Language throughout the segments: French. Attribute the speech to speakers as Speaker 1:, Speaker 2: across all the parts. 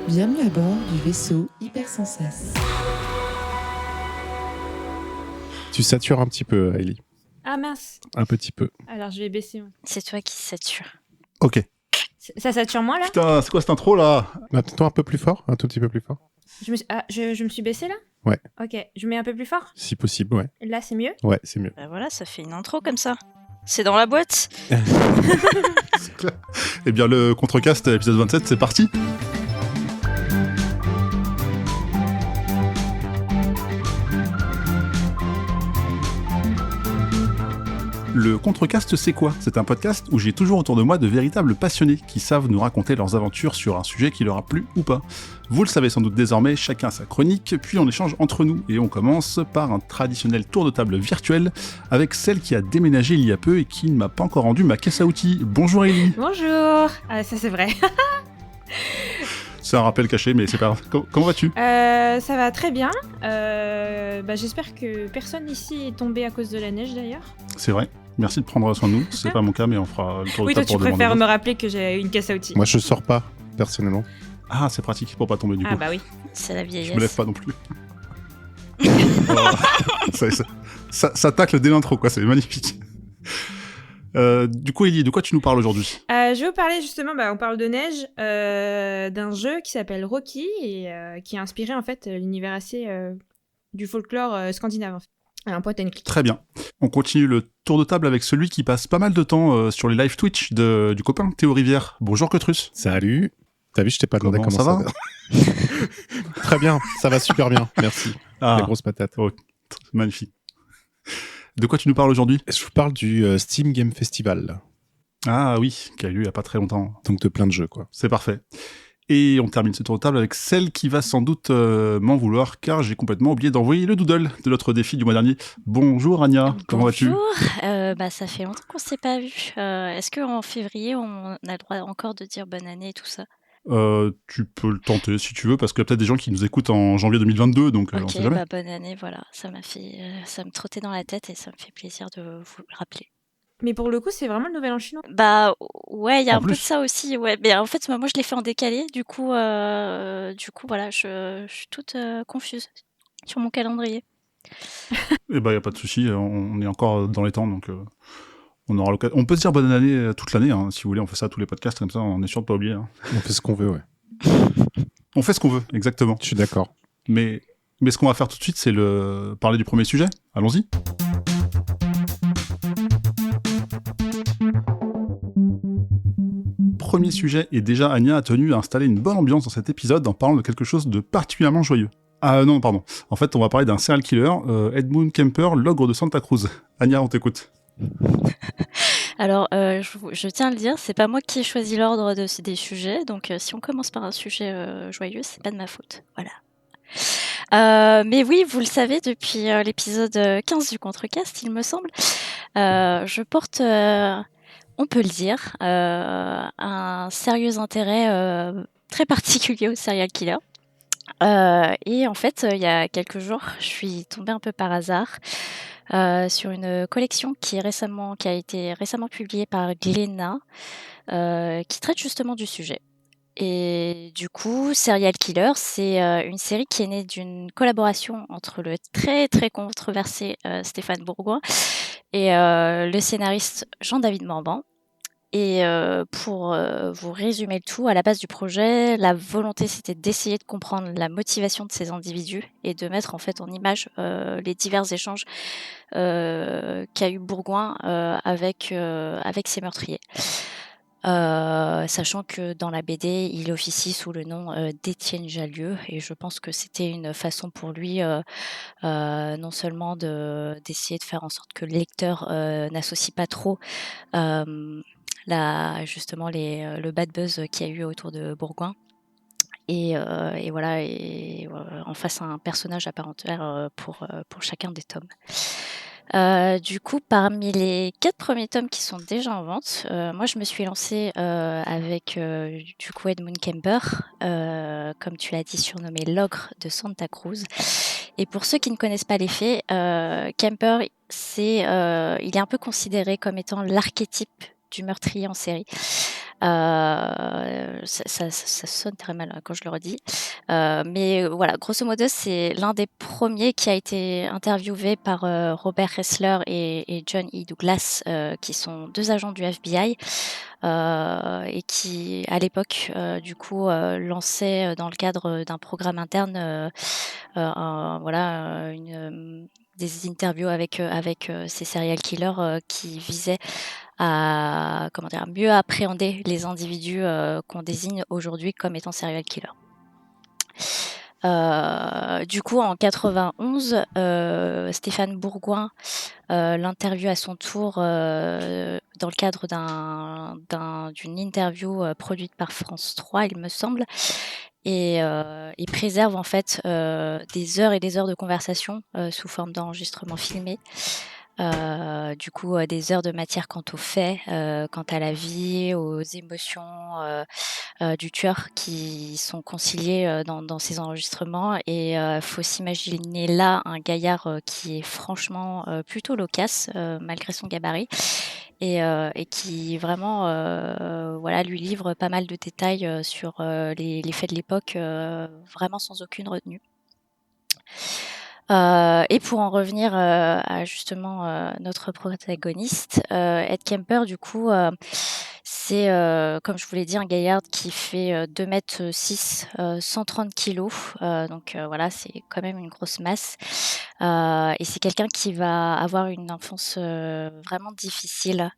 Speaker 1: Bienvenue à bord du vaisseau Hypersensas.
Speaker 2: Tu satures un petit peu, Ellie.
Speaker 3: Ah mince.
Speaker 2: Un petit peu.
Speaker 3: Alors je vais baisser.
Speaker 4: C'est toi qui sature.
Speaker 5: Ok.
Speaker 3: Ça sature moi là?
Speaker 5: Putain, c'est quoi cette intro là?
Speaker 2: Attends un peu plus fort, un tout petit peu plus fort.
Speaker 3: Je me suis baissée là?
Speaker 2: Ouais.
Speaker 3: Ok, je mets un peu plus fort?
Speaker 2: Si possible, ouais.
Speaker 3: Là c'est mieux?
Speaker 2: Ouais, c'est mieux.
Speaker 4: Bah voilà, ça fait une intro comme ça. C'est dans la boîte.
Speaker 5: C'est clair. Eh bien, le Contrecast, épisode 27, c'est parti. Le Contrecast, c'est quoi? C'est un podcast où j'ai toujours autour de moi de véritables passionnés qui savent nous raconter leurs aventures sur un sujet qui leur a plu ou pas. Vous le savez sans doute désormais, chacun sa chronique, puis on échange entre nous et on commence par un traditionnel tour de table virtuel avec celle qui a déménagé il y a peu et qui ne m'a pas encore rendu ma caisse à outils. Bonjour Ellie.
Speaker 3: Bonjour. Ah ça c'est vrai.
Speaker 5: C'est un rappel caché, mais c'est pas grave. Comment vas-tu?
Speaker 3: Ça va très bien. J'espère que personne ici est tombé à cause de la neige d'ailleurs.
Speaker 5: C'est vrai. Merci de prendre soin de nous. C'est pas mon cas, mais on fera le tour de
Speaker 3: Oui, toi
Speaker 5: table
Speaker 3: tu
Speaker 5: pour demander.
Speaker 3: préfères me rappeler que j'ai une caisse à outils.
Speaker 2: Moi, je sors pas, personnellement.
Speaker 5: Ah, c'est pratique pour pas tomber du coup.
Speaker 3: Ah bah oui.
Speaker 4: C'est la
Speaker 5: Je
Speaker 4: vieillesse.
Speaker 5: me lève pas non plus. Ça tacle dès l'intro, quoi. C'est magnifique. Du coup, Ellie, de quoi tu nous parles aujourd'hui?
Speaker 3: Je vais vous parler justement, on parle de neige, d'un jeu qui s'appelle Rocky et qui a inspiré en fait l'univers assez du folklore scandinave. En fait. Un point and click.
Speaker 5: Très bien. On continue le tour de table avec celui qui passe pas mal de temps sur les live Twitch du copain Théo Rivière. Bonjour Cotrus.
Speaker 2: Salut. T'as vu, je t'ai pas demandé
Speaker 5: Comment
Speaker 2: comment
Speaker 5: ça va?
Speaker 2: Très bien, ça va super bien, merci.
Speaker 5: Ah,
Speaker 2: La grosse patate.
Speaker 5: oh, magnifique. De quoi tu nous parles aujourd'hui?
Speaker 2: Je vous parle du Steam Game Festival,
Speaker 5: Ah oui, qui a eu lieu il y a pas très longtemps.
Speaker 2: donc de plein de jeux, quoi.
Speaker 5: C'est parfait. Et on termine ce tour de table avec celle qui va sans doute m'en vouloir, car j'ai complètement oublié d'envoyer le doodle de notre défi du mois dernier. Bonjour Anya, comment vas-tu?
Speaker 4: Bonjour. Ça fait longtemps qu'on s'est pas vu. Est-ce qu'en février, on a le droit encore de dire bonne année et tout ça?
Speaker 5: Tu peux le tenter si tu veux, parce qu'il y a peut-être des gens qui nous écoutent en janvier 2022, donc on
Speaker 4: Ok,
Speaker 5: sait jamais.
Speaker 4: bonne année, voilà. Ça m'a fait, ça me trottait dans la tête et ça me fait plaisir de vous le rappeler.
Speaker 3: Mais pour le coup, c'est vraiment le nouvel an chinois.
Speaker 4: Ouais, il y a
Speaker 5: En
Speaker 4: un peu
Speaker 5: plus.
Speaker 4: de ça aussi. Ouais, mais en fait, moi, je l'ai fait en décalé. Du coup, voilà, je suis toute confuse sur mon calendrier.
Speaker 5: Eh ben, y a pas de souci, on est encore dans les temps, donc on aura l'occasion. On peut se dire bonne année toute l'année, hein, si vous voulez, on fait ça à tous les podcasts, comme ça, on est sûr de pas oublier. Hein.
Speaker 2: On fait ce qu'on veut, ouais.
Speaker 5: On fait ce qu'on veut, exactement.
Speaker 2: Je suis d'accord.
Speaker 5: Mais ce qu'on va faire tout de suite, c'est parler du premier sujet. Allons-y. Premier sujet, et déjà Anya a tenu à installer une bonne ambiance dans cet épisode en parlant de quelque chose de particulièrement joyeux. Ah non, pardon. En fait, on va parler d'un serial killer, Edmund Kemper, l'ogre de Santa Cruz. Anya, on t'écoute.
Speaker 4: Alors, je tiens à le dire, c'est pas moi qui ai choisi l'ordre des sujets, donc si on commence par un sujet joyeux, c'est pas de ma faute. Voilà. Mais oui, vous le savez, depuis l'épisode 15 du Contrecast, il me semble, je porte, on peut le dire, un sérieux intérêt très particulier au serial killer. Et en fait, il y a quelques jours, je suis tombée un peu par hasard sur une collection qui a été récemment publiée par Glénat, qui traite justement du sujet. Et du coup, Serial Killer, c'est une série qui est née d'une collaboration entre le très très controversé Stéphane Bourgoin et le scénariste Jean-David Morvan. Et pour vous résumer le tout, à la base du projet, la volonté c'était d'essayer de comprendre la motivation de ces individus et de mettre en fait en image les divers échanges qu'a eu Bourgoin avec ses meurtriers. Sachant que dans la BD, il officie sous le nom d'Étienne Jallieu, et je pense que c'était une façon pour lui non seulement d'essayer de faire en sorte que le lecteur n'associe pas trop justement le bad buzz qu'il y a eu autour de Bourgoin, et voilà, en face un personnage à part entière pour chacun des tomes. Du coup, parmi les 4 premiers tomes qui sont déjà en vente, moi je me suis lancée avec du coup Edmund Kemper, comme tu l'as dit, surnommé l'ogre de Santa Cruz. Et pour ceux qui ne connaissent pas les faits, Kemper, il est un peu considéré comme étant l'archétype du meurtrier en série. Ça sonne très mal quand je le redis. Mais voilà, grosso modo, c'est l'un des premiers qui a été interviewé par Robert Ressler et John E. Douglas, qui sont 2 agents du FBI, et qui, à l'époque, du coup, lançaient, dans le cadre d'un programme interne, des interviews avec ces serial killers, qui visaient à mieux appréhender les individus qu'on désigne aujourd'hui comme étant serial killers. Du coup, en 91, Stéphane Bourgoin l'interview à son tour dans le cadre d'une interview produite par France 3, il me semble, et il préserve en fait des heures et des heures de conversation sous forme d'enregistrement filmé. Du coup, des heures de matière quant aux faits, quant à la vie, aux émotions du tueur qui sont conciliées dans ces enregistrements. Et faut s'imaginer là un gaillard qui est franchement plutôt loquace, malgré son gabarit, et qui vraiment lui livre pas mal de détails sur les faits de l'époque, vraiment sans aucune retenue. Et pour en revenir à justement notre protagoniste, Ed Kemper, du coup, c'est, comme je vous l'ai dit, un gaillard qui fait 2,6 m, 130 kilos. Donc voilà, c'est quand même une grosse masse. Et c'est quelqu'un qui va avoir une enfance vraiment difficile.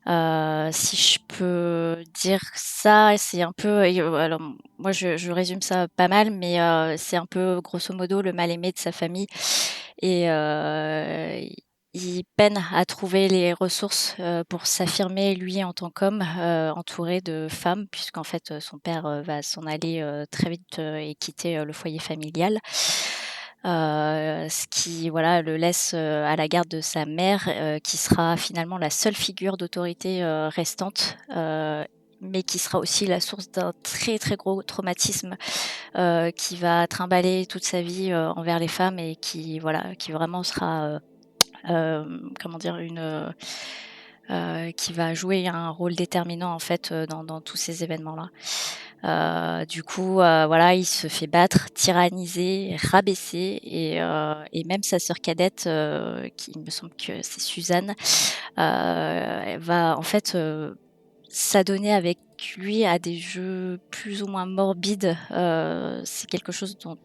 Speaker 4: Si je peux dire ça, c'est un peu alors moi je résume ça pas mal, mais c'est un peu grosso modo le mal-aimé de sa famille, et il peine à trouver les ressources pour s'affirmer lui en tant qu'homme, entouré de femmes, puisqu'en fait son père va s'en aller très vite et quitter le foyer familial. Ce qui le laisse à la garde de sa mère, qui sera finalement la seule figure d'autorité restante, mais qui sera aussi la source d'un très, très gros traumatisme, qui va trimballer toute sa vie envers les femmes, et qui vraiment sera qui va jouer un rôle déterminant en fait dans tous ces événements-là. Du coup, il se fait battre, tyranniser, rabaisser, et même sa sœur cadette, qui il me semble que c'est Suzanne, elle va en fait s'adonner avec lui à des jeux plus ou moins morbides. C'est quelque chose dont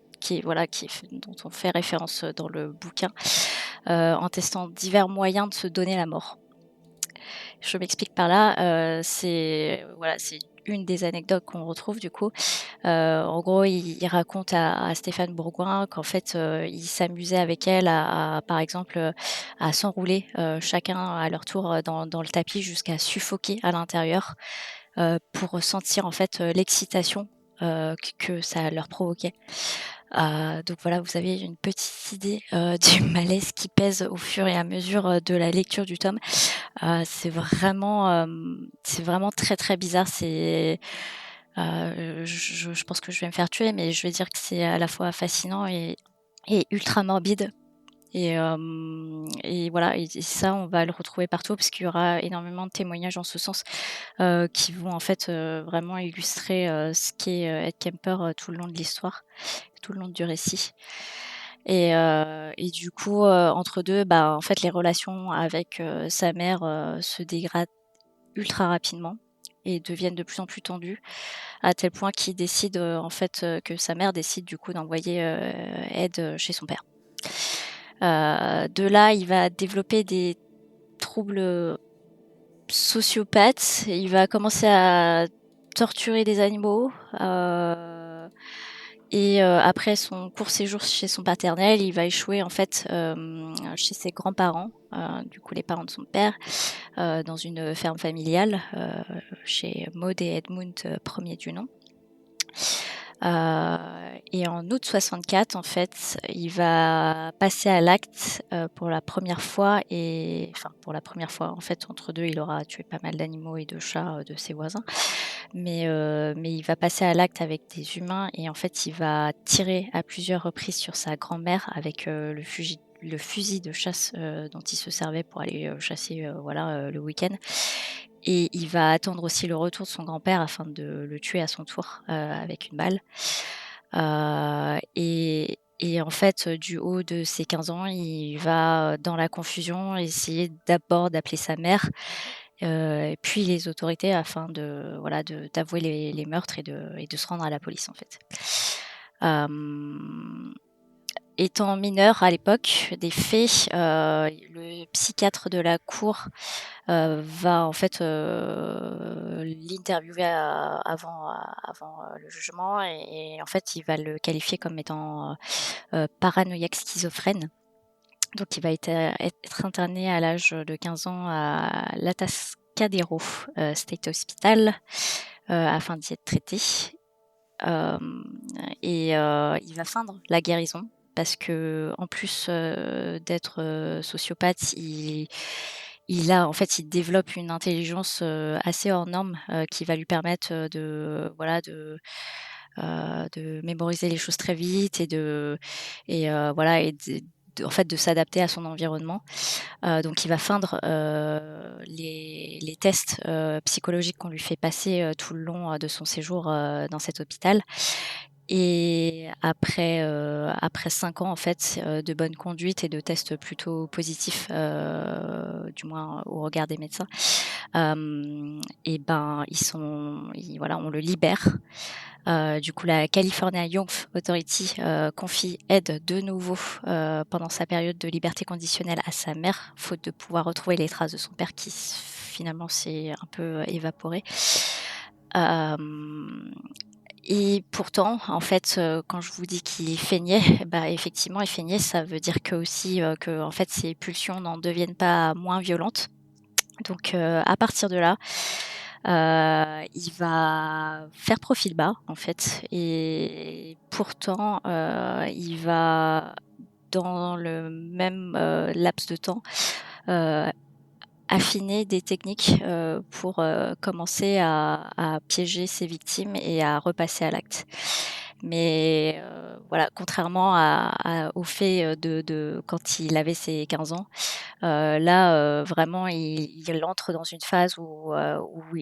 Speaker 4: on fait référence dans le bouquin, en testant divers moyens de se donner la mort. Je m'explique par là, c'est une des anecdotes qu'on retrouve du coup. En gros, il raconte à Stéphane Bourgoin qu'en fait, il s'amusait avec elle par exemple, à s'enrouler, chacun à leur tour, dans le tapis jusqu'à suffoquer à l'intérieur, pour ressentir en fait, l'excitation, que ça leur provoquait. Donc voilà, vous avez une petite idée, du malaise qui pèse au fur et à mesure, de la lecture du tome. C'est vraiment très, très bizarre. Je pense que je vais me faire tuer, mais je vais dire que c'est à la fois fascinant et ultra morbide. Et voilà, et ça, on va le retrouver partout parce qu'il y aura énormément de témoignages en ce sens, qui vont en fait, vraiment illustrer, ce qu'est, Ed Kemper, tout le long de l'histoire, tout le long du récit. Et du coup, entre deux, en fait, les relations avec, sa mère, se dégradent ultra rapidement et deviennent de plus en plus tendues, à tel point qu'il décide, en fait, que sa mère décide du coup d'envoyer, Ed, chez son père. De là, il va développer des troubles sociopathes. Il va commencer à torturer des animaux. Et après son court séjour chez son paternel, il va échouer en fait chez ses grands-parents, du coup les parents de son père, dans une ferme familiale, chez Maud et Edmund, premier du nom. Et en août 64, en fait, il va passer à l'acte pour la première fois. En fait, entre deux, il aura tué pas mal d'animaux et de chats de ses voisins. Mais il va passer à l'acte avec des humains, et en fait, il va tirer à plusieurs reprises sur sa grand-mère avec le fusil de chasse dont il se servait pour aller chasser le week-end. et il va attendre aussi le retour de son grand-père afin de le tuer à son tour avec une balle. Et en fait, du haut de ses 15 ans, il va, dans la confusion, essayer d'abord d'appeler sa mère, puis les autorités afin d'avouer les meurtres et de se rendre à la police, en fait. Étant mineur à l'époque des faits, le psychiatre de la cour va en fait l'interviewer avant le jugement et en fait il va le qualifier comme étant paranoïaque schizophrène. Donc il va être interné à l'âge de 15 ans à l'Atascadero State Hospital afin d'y être traité. Il va feindre la guérison parce que en plus d'être sociopathe, il développe une intelligence assez hors norme qui va lui permettre de mémoriser les choses très vite en fait de s'adapter à son environnement. Donc il va feindre les tests psychologiques qu'on lui fait passer tout le long de son séjour dans cet hôpital. Et après 5 ans en fait de bonne conduite et de tests plutôt positifs, du moins au regard des médecins, et ben on le libère. Du coup, la California Youth Authority confie aide de nouveau pendant sa période de liberté conditionnelle à sa mère, faute de pouvoir retrouver les traces de son père qui finalement s'est un peu évaporé. Et pourtant, en fait, quand je vous dis qu'il feignait, effectivement, il feignait, ça veut dire que aussi que en fait, ses pulsions n'en deviennent pas moins violentes. Donc, à partir de là, il va faire profil bas, en fait, et pourtant, il va, dans le même laps de temps, affiner des techniques pour commencer à piéger ses victimes et à repasser à l'acte. Mais contrairement au fait de quand il avait ses 15 ans, là, vraiment, il entre dans une phase où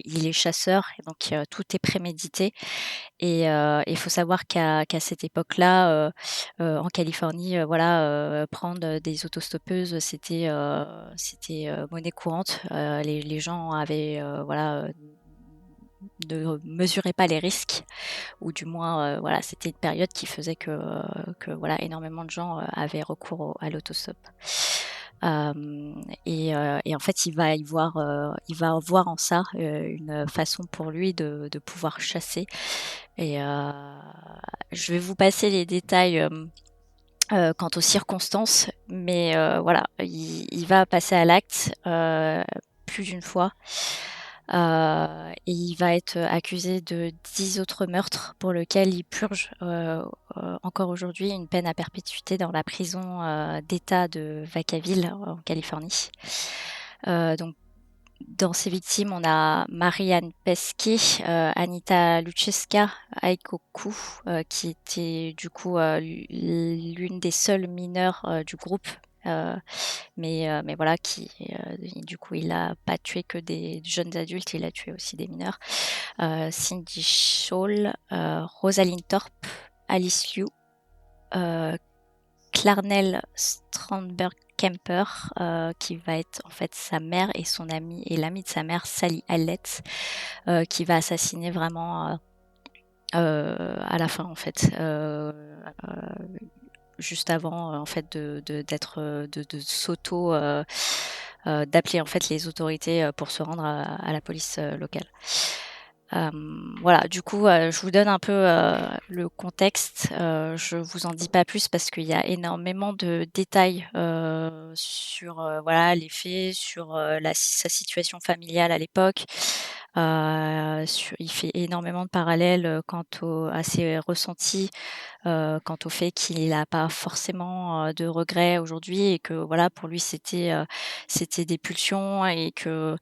Speaker 4: il est chasseur et donc tout est prémédité. Et il faut savoir qu'à cette époque-là, en Californie, prendre des autostoppeuses, c'était monnaie courante. Les gens avaient, ne mesuraient pas les risques ou du moins, c'était une période qui faisait que énormément de gens avaient recours à l'autostop. Et en fait, il va voir en ça une façon pour lui de pouvoir chasser. Et je vais vous passer les détails quant aux circonstances, mais il va passer à l'acte plus d'une fois. Et il va être accusé de 10 autres meurtres pour lesquels il purge encore aujourd'hui une peine à perpétuité dans la prison d'État de Vacaville en Californie. Donc, dans ces victimes, on a Marianne Pesky, Anita Lucheska, Aikoku, qui était du coup l'une des seules mineures du groupe. Mais voilà, du coup, il n'a pas tué que des jeunes adultes, il a tué aussi des mineurs. Cindy Scholl, Rosalind Thorpe, Alice Liu, Clarnell Strandberg Kemper, qui va être en fait sa mère et son amie et l'amie de sa mère, Sally Hallett, qui va assassiner vraiment à la fin en fait. Juste avant en fait de s'auto d'appeler en fait les autorités pour se rendre à la police locale. Du coup, je vous donne un peu le contexte. Je vous en dis pas plus parce qu'il y a énormément de détails sur les faits, sur sa situation familiale à l'époque. Il fait énormément de parallèles quant à ses ressentis, quant au fait qu'il n'a pas forcément de regrets aujourd'hui et que pour lui c'était des pulsions et que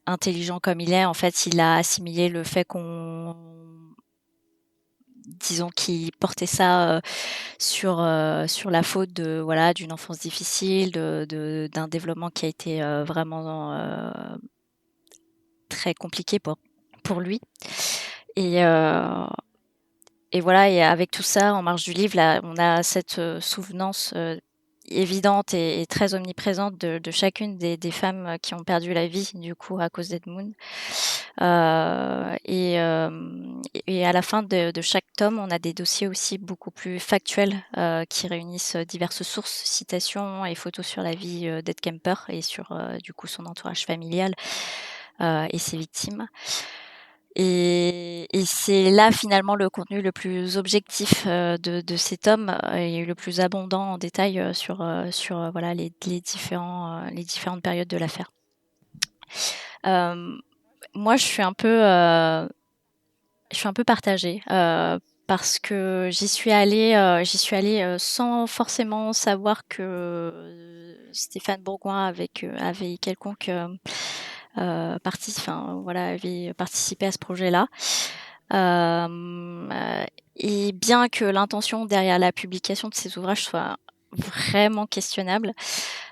Speaker 4: intelligent comme il est, en fait, il a assimilé le fait disons qu'il portait ça sur la faute d'une enfance difficile, d'un développement qui a été vraiment très compliqué pour lui. Et, et voilà, et avec tout ça, en marge du livre, là, on a cette souvenance évidente et très omniprésente de chacune des femmes qui ont perdu la vie, du coup, à cause d'Edmund. Et à la fin de chaque tome, on a des dossiers aussi beaucoup plus factuels qui réunissent diverses sources, citations et photos sur la vie d'Ed Kemper et sur du coup son entourage familial et ses victimes. Et c'est là finalement le contenu le plus objectif de ces tomes et le plus abondant en détail sur voilà les différentes périodes de l'affaire. Moi, je suis un peu partagée parce que j'y suis allée sans forcément savoir que Stéphane Bourgoin avait quelconque avait participé à ce projet-là. Et bien que l'intention derrière la publication de ces ouvrages soit vraiment questionnable,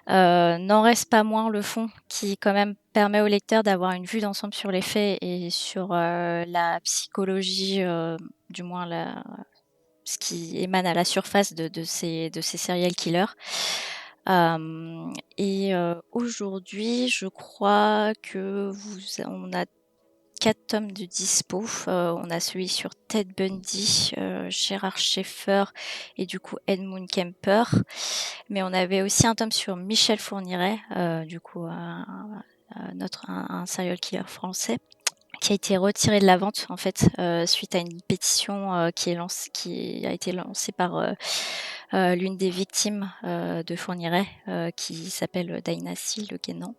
Speaker 4: n'en reste pas moins le fond qui quand même permet au lecteur d'avoir une vue d'ensemble sur les faits et sur la psychologie, du moins ce qui émane à la surface de ces serial killers. Et aujourd'hui, je crois que on a 4 tomes de dispo. On a celui sur Ted Bundy, Gérard Schaeffer et du coup Edmund Kemper. Mais on avait aussi un tome sur Michel Fourniret, du coup un serial killer français, qui a été retiré de la vente en fait suite à une pétition qui a été lancée par l'une des victimes de Fourniret, qui s'appelle Dainassi Le Guénan,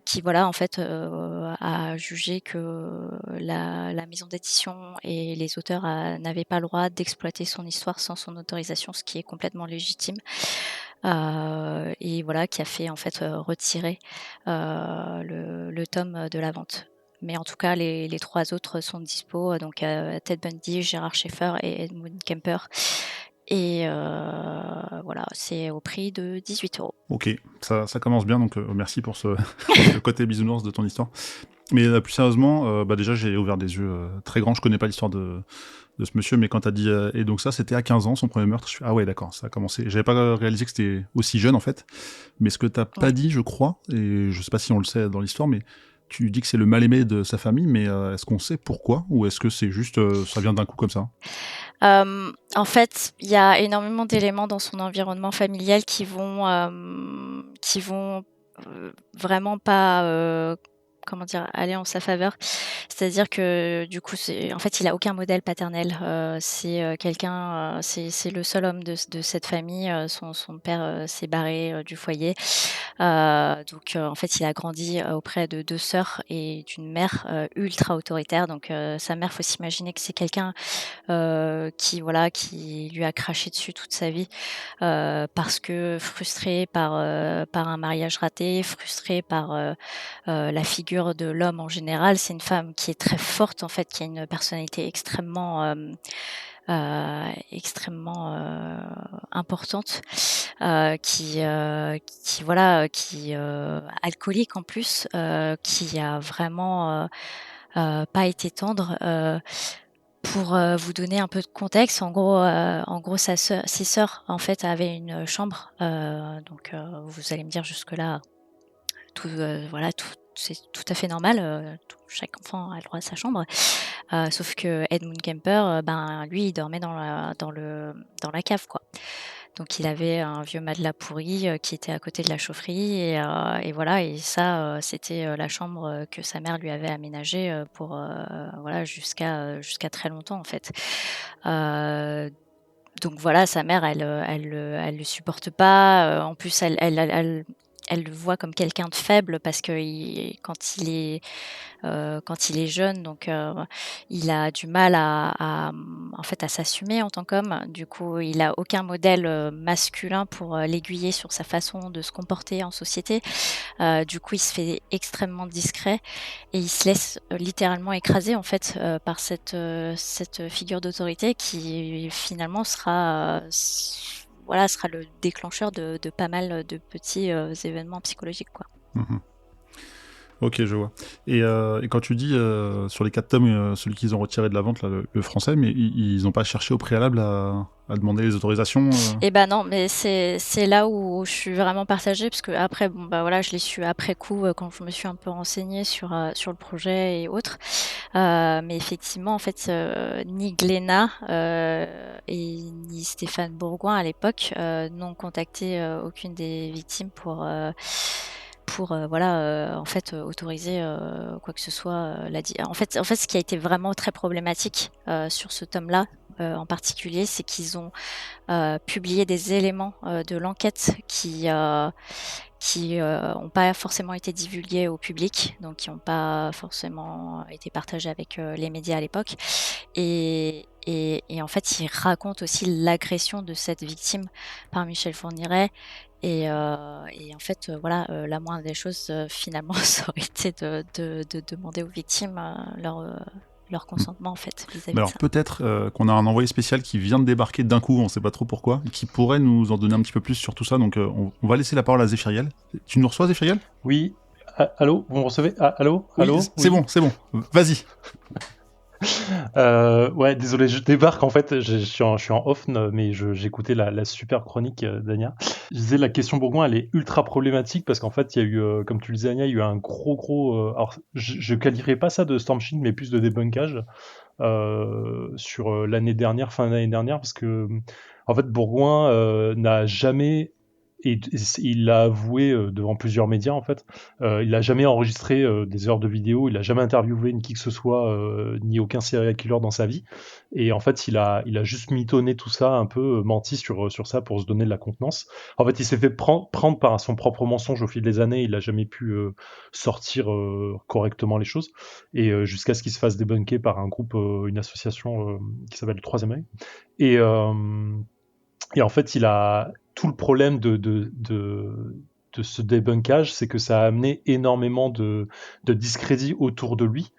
Speaker 4: qui voilà en fait a jugé que la maison d'édition et les auteurs n'avaient pas le droit d'exploiter son histoire sans son autorisation, ce qui est complètement légitime. Et voilà, qui a fait en fait retirer le tome de la vente. Mais en tout cas, les 3 autres sont dispo, donc Ted Bundy, Gérard Schaeffer et Edmund Kemper. Et voilà, c'est au prix de 18 €.
Speaker 5: Ok, ça commence bien, donc merci pour le côté bisounours de ton histoire. Mais plus sérieusement, déjà j'ai ouvert des yeux très grands, je connais pas l'histoire de ce monsieur, mais quand t'as dit et donc ça c'était à 15 ans son premier meurtre, je fais ah ouais d'accord, ça a commencé. J'avais pas réalisé que c'était aussi jeune en fait, mais ce que t'as pas dit, je crois, et je sais pas si on le sait dans l'histoire, mais tu dis que c'est le mal-aimé de sa famille, mais est-ce qu'on sait pourquoi, ou est-ce que c'est juste ça vient d'un coup comme ça?
Speaker 4: En fait, il y a énormément d'éléments dans son environnement familial qui vont vraiment pas comment dire, aller en sa faveur. C'est-à-dire que du coup, en fait, il a aucun modèle paternel. C'est quelqu'un, c'est le seul homme de cette famille. Son père s'est barré du foyer. Donc, en fait, il a grandi auprès de 2 sœurs et d'une mère ultra autoritaire. Donc, sa mère, faut s'imaginer que c'est quelqu'un qui lui a craché dessus toute sa vie parce que frustré par un mariage raté, frustré par la figure de l'homme en général. C'est une femme qui est très forte en fait, qui a une personnalité extrêmement importante, qui alcoolique en plus, qui a vraiment pas été tendre. Pour vous donner un peu de contexte, en gros, ses sœurs en fait avaient une chambre. Donc, vous allez me dire jusque là, c'est tout à fait normal. Chaque enfant a le droit à sa chambre. Sauf que Edmund Kemper, lui, il dormait dans la cave, quoi. Donc il avait un vieux matelas pourri qui était à côté de la chaufferie et voilà, et ça c'était la chambre que sa mère lui avait aménagée pour jusqu'à très longtemps en fait. Donc voilà, sa mère elle le supporte pas. En plus elle le voit comme quelqu'un de faible parce que quand il est jeune, donc il a du mal en fait, à s'assumer en tant qu'homme. Du coup, il a aucun modèle masculin pour l'aiguiller sur sa façon de se comporter en société. Du coup, il se fait extrêmement discret et il se laisse littéralement écraser en fait par cette figure d'autorité qui finalement sera le déclencheur de pas mal de petits événements psychologiques, quoi.
Speaker 5: Mhm. Ok, je vois. Et quand tu dis sur les 4 tomes, celui qu'ils ont retiré de la vente, là, le français, mais ils n'ont pas cherché au préalable à demander les autorisations
Speaker 4: Eh ben non, mais c'est là où je suis vraiment partagée, parce que après, bon bah voilà, je l'ai su après coup quand je me suis un peu renseignée sur le projet et autres. Mais effectivement, en fait, ni Glénat et ni Stéphane Bourgoin à l'époque n'ont contacté aucune des victimes pour voilà en fait autoriser quoi que ce soit en fait ce qui a été vraiment très problématique sur ce tome-là en particulier, c'est qu'ils ont publié des éléments de l'enquête qui n'ont pas forcément été divulgués au public, donc qui n'ont pas forcément été partagés avec les médias à l'époque. Et en fait, il raconte aussi l'agression de cette victime par Michel Fourniret. Et en fait, voilà, la moindre des choses, finalement, ça aurait été de demander aux victimes leur consentement, en fait, vis-à-vis
Speaker 5: Mais
Speaker 4: de
Speaker 5: alors
Speaker 4: ça.
Speaker 5: peut-être qu'on a un envoyé spécial qui vient de débarquer d'un coup, on sait pas trop pourquoi, et qui pourrait nous en donner un petit peu plus sur tout ça, donc on va laisser la parole à Zéphiriel. Tu nous reçois, Zéphiriel ?
Speaker 6: Oui. Allô, vous me recevez? Allô?
Speaker 5: Oui,
Speaker 6: Allô?
Speaker 5: c'est
Speaker 6: Oui.
Speaker 5: bon, vas-y.
Speaker 6: Ouais, désolé, je débarque en fait, je suis en off, mais j'écoutais la super chronique d'Ania. Je disais, la question Bourgoin, elle est ultra problématique parce qu'en fait, il y a eu, comme tu le disais Ania, il y a eu un gros... alors, je qualifierais pas ça de Storm Shield, mais plus de débunkage sur l'année dernière, fin d'année dernière, parce que en fait, Bourgoin n'a jamais... Et il l'a avoué devant plusieurs médias en fait. Il n'a jamais enregistré des heures de vidéo, il n'a jamais interviewé ni qui que ce soit, ni aucun serial killer dans sa vie. Et en fait, il a juste mitonné tout ça, un peu menti sur ça pour se donner de la contenance. En fait, il s'est fait prendre par son propre mensonge au fil des années. Il n'a jamais pu sortir correctement les choses. Et jusqu'à ce qu'il se fasse débunker par un groupe, une association qui s'appelle le Troisième Œil. Et en fait, il a tout le problème de ce débunkage, c'est que ça a amené énormément de discrédit autour de lui.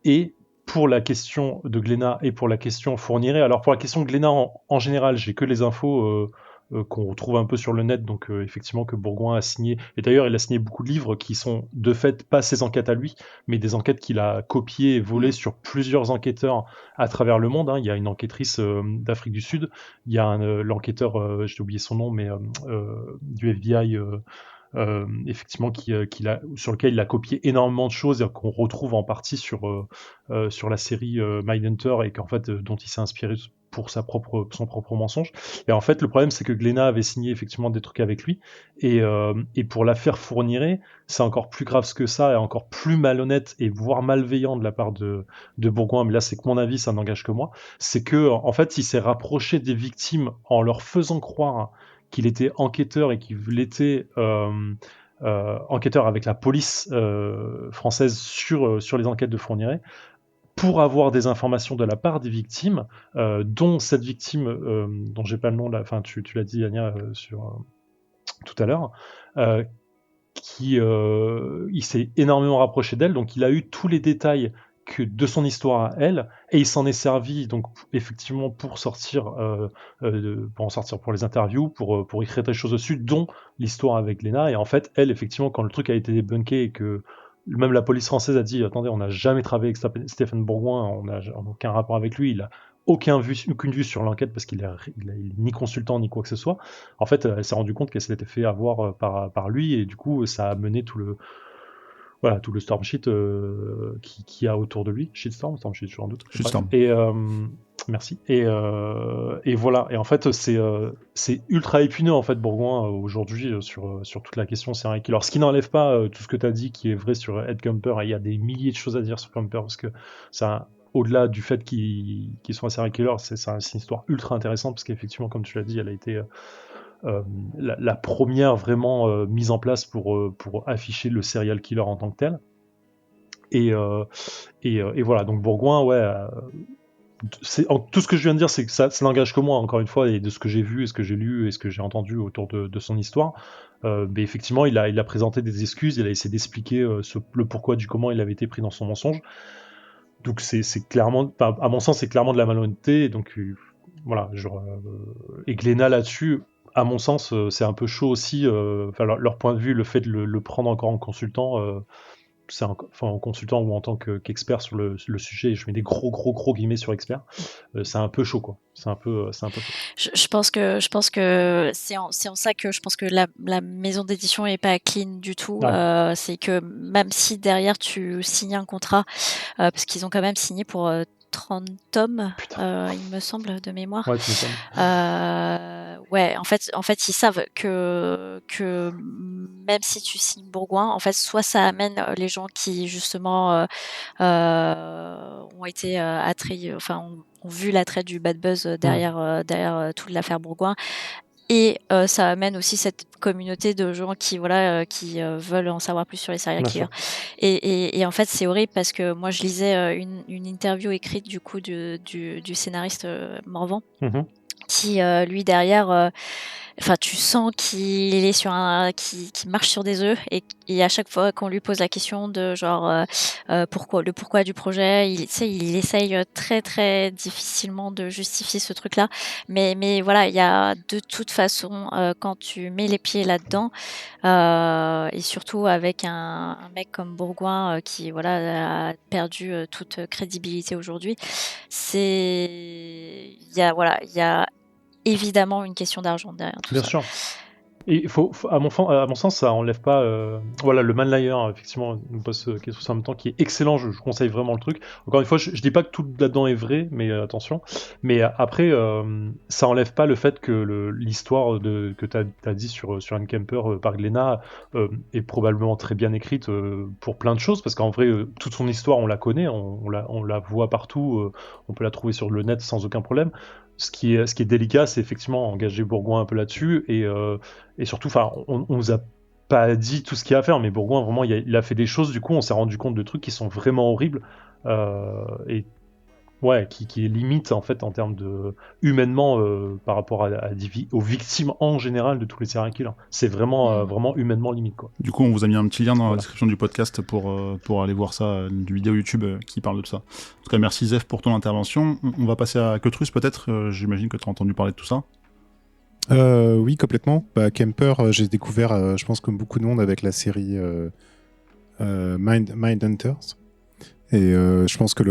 Speaker 6: Et pour la question de Glénat et pour la question Fourniret, alors pour la question de Glénat en général, j'ai que les infos qu'on retrouve un peu sur le net, donc effectivement que Bourgoin a signé, et d'ailleurs il a signé beaucoup de livres qui sont de fait pas ses enquêtes à lui, mais des enquêtes qu'il a copiées et volées sur plusieurs enquêteurs à travers le monde. Il y a une enquêtrice d'Afrique du Sud, il y a l'enquêteur, j'ai oublié son nom, mais du FBI, effectivement, sur lequel il a copié énormément de choses et qu'on retrouve en partie sur la série Mindhunter et qu'en fait dont il s'est inspiré pour son propre mensonge. Et en fait, le problème, c'est que Glénat avait signé effectivement des trucs avec lui. Et pour l'affaire Fourniret, c'est encore plus grave que ça, et encore plus malhonnête et voire malveillant de la part de Bourgoin. Mais là, c'est que mon avis, ça n'engage que moi. C'est que en fait, il s'est rapproché des victimes en leur faisant croire qu'il était enquêteur et qu'il était enquêteur avec la police française sur les enquêtes de Fourniret, pour avoir des informations de la part des victimes, dont cette victime, dont j'ai pas le nom, enfin tu l'as dit Ania tout à l'heure, il s'est énormément rapproché d'elle, donc il a eu tous les détails de son histoire à elle, et il s'en est servi donc effectivement pour en sortir pour les interviews, pour écrire des choses dessus, dont l'histoire avec Lena. Et en fait, elle, effectivement, quand le truc a été débunké et que même la police française a dit attendez, on n'a jamais travaillé avec Stéphane Bourgoin, on n'a aucun rapport avec lui, il a aucune vue sur l'enquête parce qu'il est ni consultant ni quoi que ce soit. En fait, elle s'est rendu compte qu'elle s'était fait avoir par lui, et du coup, ça a mené tout le storm shit qui a autour de lui. Storm shit, je suis en doute.
Speaker 5: Shitstorm.
Speaker 6: Et merci. Et voilà. Et en fait, c'est ultra épineux en fait Bourgoin aujourd'hui sur toute la question serial killer. Alors, ce qui n'enlève pas tout ce que tu as dit qui est vrai sur Ed Kemper. Il y a des milliers de choses à dire sur Kemper parce que ça, au-delà du fait qu'il soit un serial killer, c'est une histoire ultra intéressante parce qu'effectivement, comme tu l'as dit, elle a été la première vraiment mise en place pour afficher le serial killer en tant que tel. Et voilà, donc Bourgoin, tout ce que je viens de dire, c'est que ça n'engage que moi, encore une fois, et de ce que j'ai vu, et ce que j'ai lu, et ce que j'ai entendu autour de son histoire. Mais effectivement, il a présenté des excuses, il a essayé d'expliquer le pourquoi du comment il avait été pris dans son mensonge. Donc c'est clairement, à mon sens, c'est clairement de la malhonnêteté. Donc voilà, et Glénat là-dessus, à mon sens, c'est un peu chaud aussi. Leur point de vue, le fait de le prendre encore en consultant, en consultant ou en tant qu'expert sur le sujet, je mets des gros guillemets sur expert, c'est un peu chaud, quoi. C'est un peu chaud.
Speaker 4: Je pense que c'est en ça que je pense que la maison d'édition est pas clean du tout.
Speaker 6: Ouais.
Speaker 4: C'est que même si derrière tu signes un contrat, parce qu'ils ont quand même signé pour 30 tomes, il me semble, de mémoire.
Speaker 6: Ouais, tu m'étonnes.
Speaker 4: Ouais, en fait, ils savent que même si tu signes Bourgoin, en fait, soit ça amène les gens qui justement ont été attrayés, enfin, ont vu l'attrait du bad buzz derrière toute l'affaire Bourgoin. Et ça amène aussi cette communauté de gens qui veulent en savoir plus sur les serial
Speaker 6: Bien
Speaker 4: killers.
Speaker 6: sûr.
Speaker 4: Et en fait, c'est horrible parce que moi, je lisais une interview écrite du coup du scénariste Morvan,
Speaker 6: Mhm.
Speaker 4: qui lui derrière, enfin, tu sens qu'il est qui marche sur des œufs, et à chaque fois qu'on lui pose la question de genre pourquoi du projet, il essaye très très difficilement de justifier ce truc-là, mais voilà, il y a de toute façon quand tu mets les pieds là-dedans, et surtout avec un mec comme Bourgoin qui a perdu toute crédibilité aujourd'hui, il y a évidemment une question d'argent derrière tout
Speaker 6: Bien
Speaker 4: ça.
Speaker 6: sûr. Et à mon sens, ça enlève pas. Voilà, le Manlayer, effectivement, nous pose quelque chose en même temps qui est excellent. Je conseille vraiment le truc. Encore une fois, je dis pas que tout là-dedans est vrai, mais attention. Mais après, ça enlève pas le fait que l'histoire que tu as dit sur Anne Kemper par Glénat est probablement très bien écrite pour plein de choses, parce qu'en vrai, toute son histoire, on la connaît, on la voit partout, on peut la trouver sur le net sans aucun problème. Ce qui est délicat, c'est effectivement engager Bourgoin un peu là-dessus, et surtout, on nous a pas dit tout ce qu'il y a à faire, mais Bourgoin, vraiment, il a fait des choses, du coup, on s'est rendu compte de trucs qui sont vraiment horribles, et ouais, qui est limite, en fait, en termes de humainement, par rapport aux victimes en général de tous les serial killers. C'est vraiment, vraiment humainement limite, quoi.
Speaker 5: Du coup, on vous a mis un petit lien dans la
Speaker 6: Voilà.
Speaker 5: description du podcast pour aller voir ça, du vidéo YouTube qui parle de ça. En tout cas, merci Zef pour ton intervention. On va passer à Cotrus, peut-être. J'imagine que tu as entendu parler de tout ça.
Speaker 2: Oui, complètement. Kemper, j'ai découvert, je pense comme beaucoup de monde, avec la série Mindhunters. Et je pense que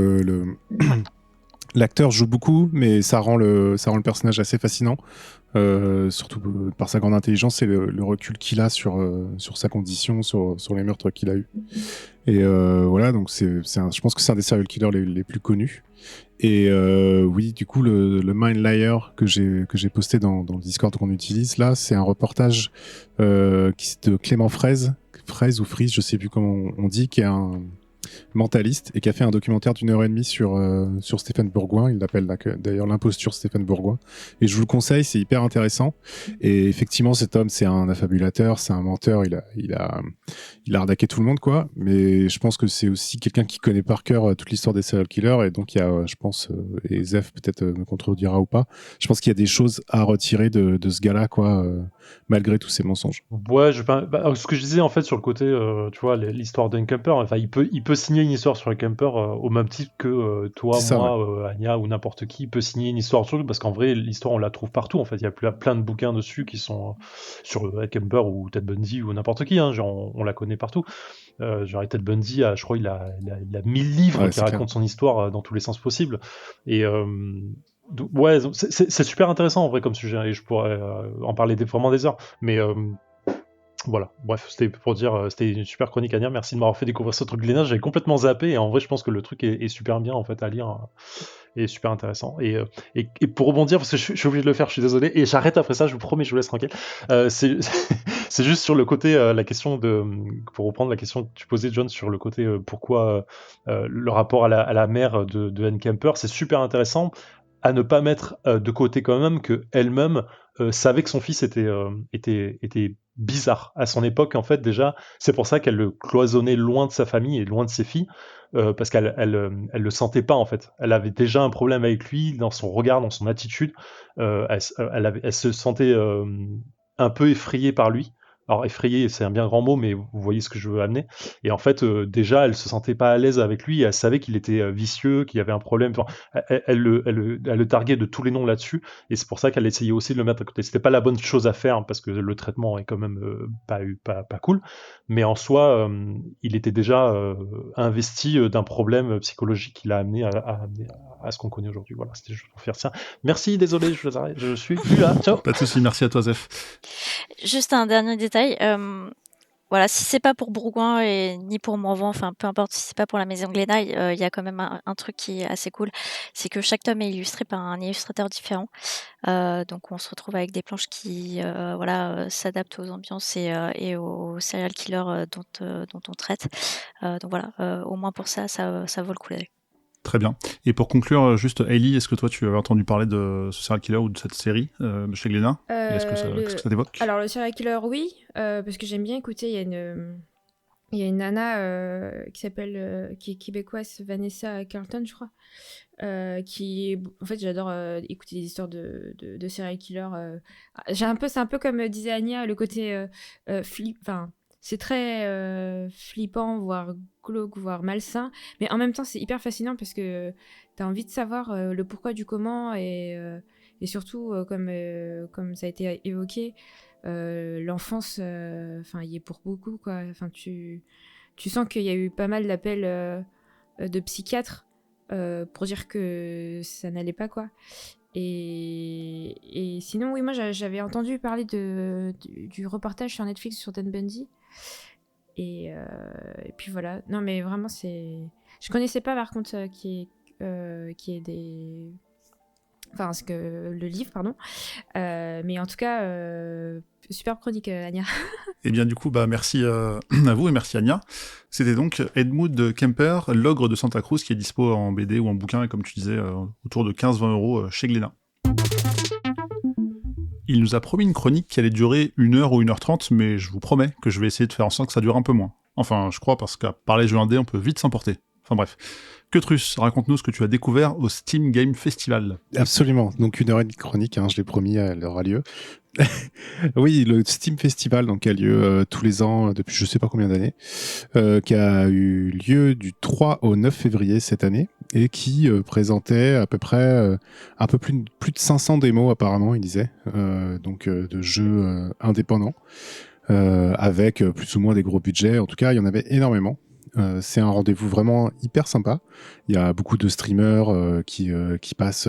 Speaker 2: l'acteur joue beaucoup, mais ça rend le personnage assez fascinant, surtout par sa grande intelligence et le recul qu'il a sur sa condition, sur les meurtres qu'il a eu. Et voilà, donc je pense que c'est un des serial killers les plus connus. Et oui, du coup, le Mind Liar que j'ai posté dans le Discord qu'on utilise, là, c'est un reportage de Clément Fraise ou Frise, je sais plus comment on dit, qui est un mentaliste et qui a fait un documentaire d'1h30 sur Stéphane Bourgoin. Il l'appelle d'ailleurs l'imposture Stéphane Bourgoin. Et je vous le conseille, c'est hyper intéressant. Et effectivement, cet homme, c'est un affabulateur, c'est un menteur. Il a arnaqué tout le monde, quoi. Mais je pense que c'est aussi quelqu'un qui connaît par cœur toute l'histoire des serial killers. Et donc, il y a, je pense, et Zef peut-être me contredira ou pas, je pense qu'il y a des choses à retirer de ce gars-là, quoi, malgré tous ces mensonges.
Speaker 6: Ouais, ce que je disais en fait sur le côté, tu vois, l'histoire d'un camper, enfin, il peut signer une histoire sur un camper au même titre que toi,
Speaker 2: C'est ça,
Speaker 6: moi, Anya ou n'importe qui peut signer une histoire sur lui, parce qu'en vrai, l'histoire on la trouve partout. En fait, il y a plein de bouquins dessus qui sont sur Camper ou Ted Bundy ou n'importe qui. Hein, genre, on la connaît partout. Genre Ted Bundy, je crois, il a 1000 livres
Speaker 2: Ouais,
Speaker 6: qui
Speaker 2: c'est
Speaker 6: racontent
Speaker 2: clair.
Speaker 6: son histoire dans tous les sens possibles. Et ouais, c'est super intéressant en vrai comme sujet, et je pourrais en parler vraiment des heures. Mais voilà, bref, c'était pour dire, c'était une super chronique à lire. Merci de m'avoir fait découvrir ce truc Glénat. J'avais complètement zappé, et en vrai, je pense que le truc est super bien en fait à lire, et super intéressant. Et pour rebondir, parce que je suis obligé de le faire, je suis désolé, et j'arrête après ça, je vous promets, je vous laisse tranquille. C'est juste sur le côté, la question pour reprendre la question que tu posais, John, sur le côté pourquoi le rapport à la mère de Anne Kemper, c'est super intéressant à ne pas mettre de côté quand même que elle-même savait que son fils était bizarre à son époque, en fait. Déjà, c'est pour ça qu'elle le cloisonnait loin de sa famille et loin de ses filles, parce qu'elle le sentait pas, en fait. Elle avait déjà un problème avec lui dans son regard, dans son attitude. Elle se sentait un peu effrayée par lui. alors effrayée, c'est un bien grand mot, mais vous voyez ce que je veux amener. Et en fait, déjà, elle se sentait pas à l'aise avec lui, elle savait qu'il était vicieux, qu'il y avait un problème. Enfin, elle le targuait de tous les noms là-dessus, et c'est pour ça qu'elle essayait aussi de le mettre à côté. C'était pas la bonne chose à faire, hein, parce que le traitement est quand même pas cool, mais en soi, il était déjà investi d'un problème psychologique qui l'a amené à ce qu'on connaît aujourd'hui. Voilà, c'était juste pour faire ça. Merci, désolé, je vous arrête, je suis plus là. Ciao.
Speaker 5: Pas de soucis, merci à toi, Zef.
Speaker 4: Juste un dernier détail. Voilà, si c'est pas pour Bourgoin et ni pour Morvan, enfin peu importe si c'est pas pour la maison Glenay, il y a quand même un truc qui est assez cool, c'est que chaque tome est illustré par un illustrateur différent. Donc on se retrouve avec des planches qui s'adaptent aux ambiances et aux serial killers dont on traite. Donc voilà, au moins pour ça vaut le coup d'œil.
Speaker 5: Très bien. Et pour conclure, juste, Hailey, est-ce que toi, tu avais entendu parler de ce serial killer ou de cette série chez Glénat Et qu'est-ce que ça t'évoque ?
Speaker 3: Alors, le serial killer, oui, parce que j'aime bien écouter. Il y a une nana qui s'appelle, qui est québécoise, Vanessa Carlton, je crois. En fait, j'adore écouter des histoires de serial killer. C'est un peu comme disait Anya, le côté enfin, c'est très flippant, voire glauque, voire malsain, mais en même temps c'est hyper fascinant parce que t'as envie de savoir le pourquoi du comment et surtout comme ça a été évoqué, l'enfance, enfin y est pour beaucoup quoi. Enfin tu sens qu'il y a eu pas mal d'appels de psychiatres pour dire que ça n'allait pas quoi. Et sinon oui, moi j'avais entendu parler du reportage sur Netflix sur Ted Bundy. Et puis voilà. Non, mais vraiment, je connaissais pas, par contre, qui est des... Enfin, le livre, pardon. Mais en tout cas, super chronique, Anya.
Speaker 5: Eh bien, du coup, merci à vous et merci Anya. C'était donc Edmund Kemper, l'ogre de Santa Cruz, qui est dispo en BD ou en bouquin, et comme tu disais, autour de 15-20 € chez Glénat. Il nous a promis une chronique qui allait durer 1 heure ou 1h30, mais je vous promets que je vais essayer de faire en sorte que ça dure un peu moins. Enfin, je crois, parce qu'à parler jeux indés, on peut vite s'emporter. Enfin bref. Quetrus, raconte-nous ce que tu as découvert au Steam Game Festival.
Speaker 2: Absolument, donc 1 heure et demie de chronique, je l'ai promis, elle aura lieu. Oui, le Steam Festival donc, a lieu tous les ans depuis je sais pas combien d'années, qui a eu lieu du 3 au 9 février cette année et qui présentait à peu près un peu plus de 500 démos apparemment, il disait, de jeux indépendants avec plus ou moins des gros budgets. En tout cas, il y en avait énormément. C'est un rendez-vous vraiment hyper sympa. Il y a beaucoup de streamers qui passent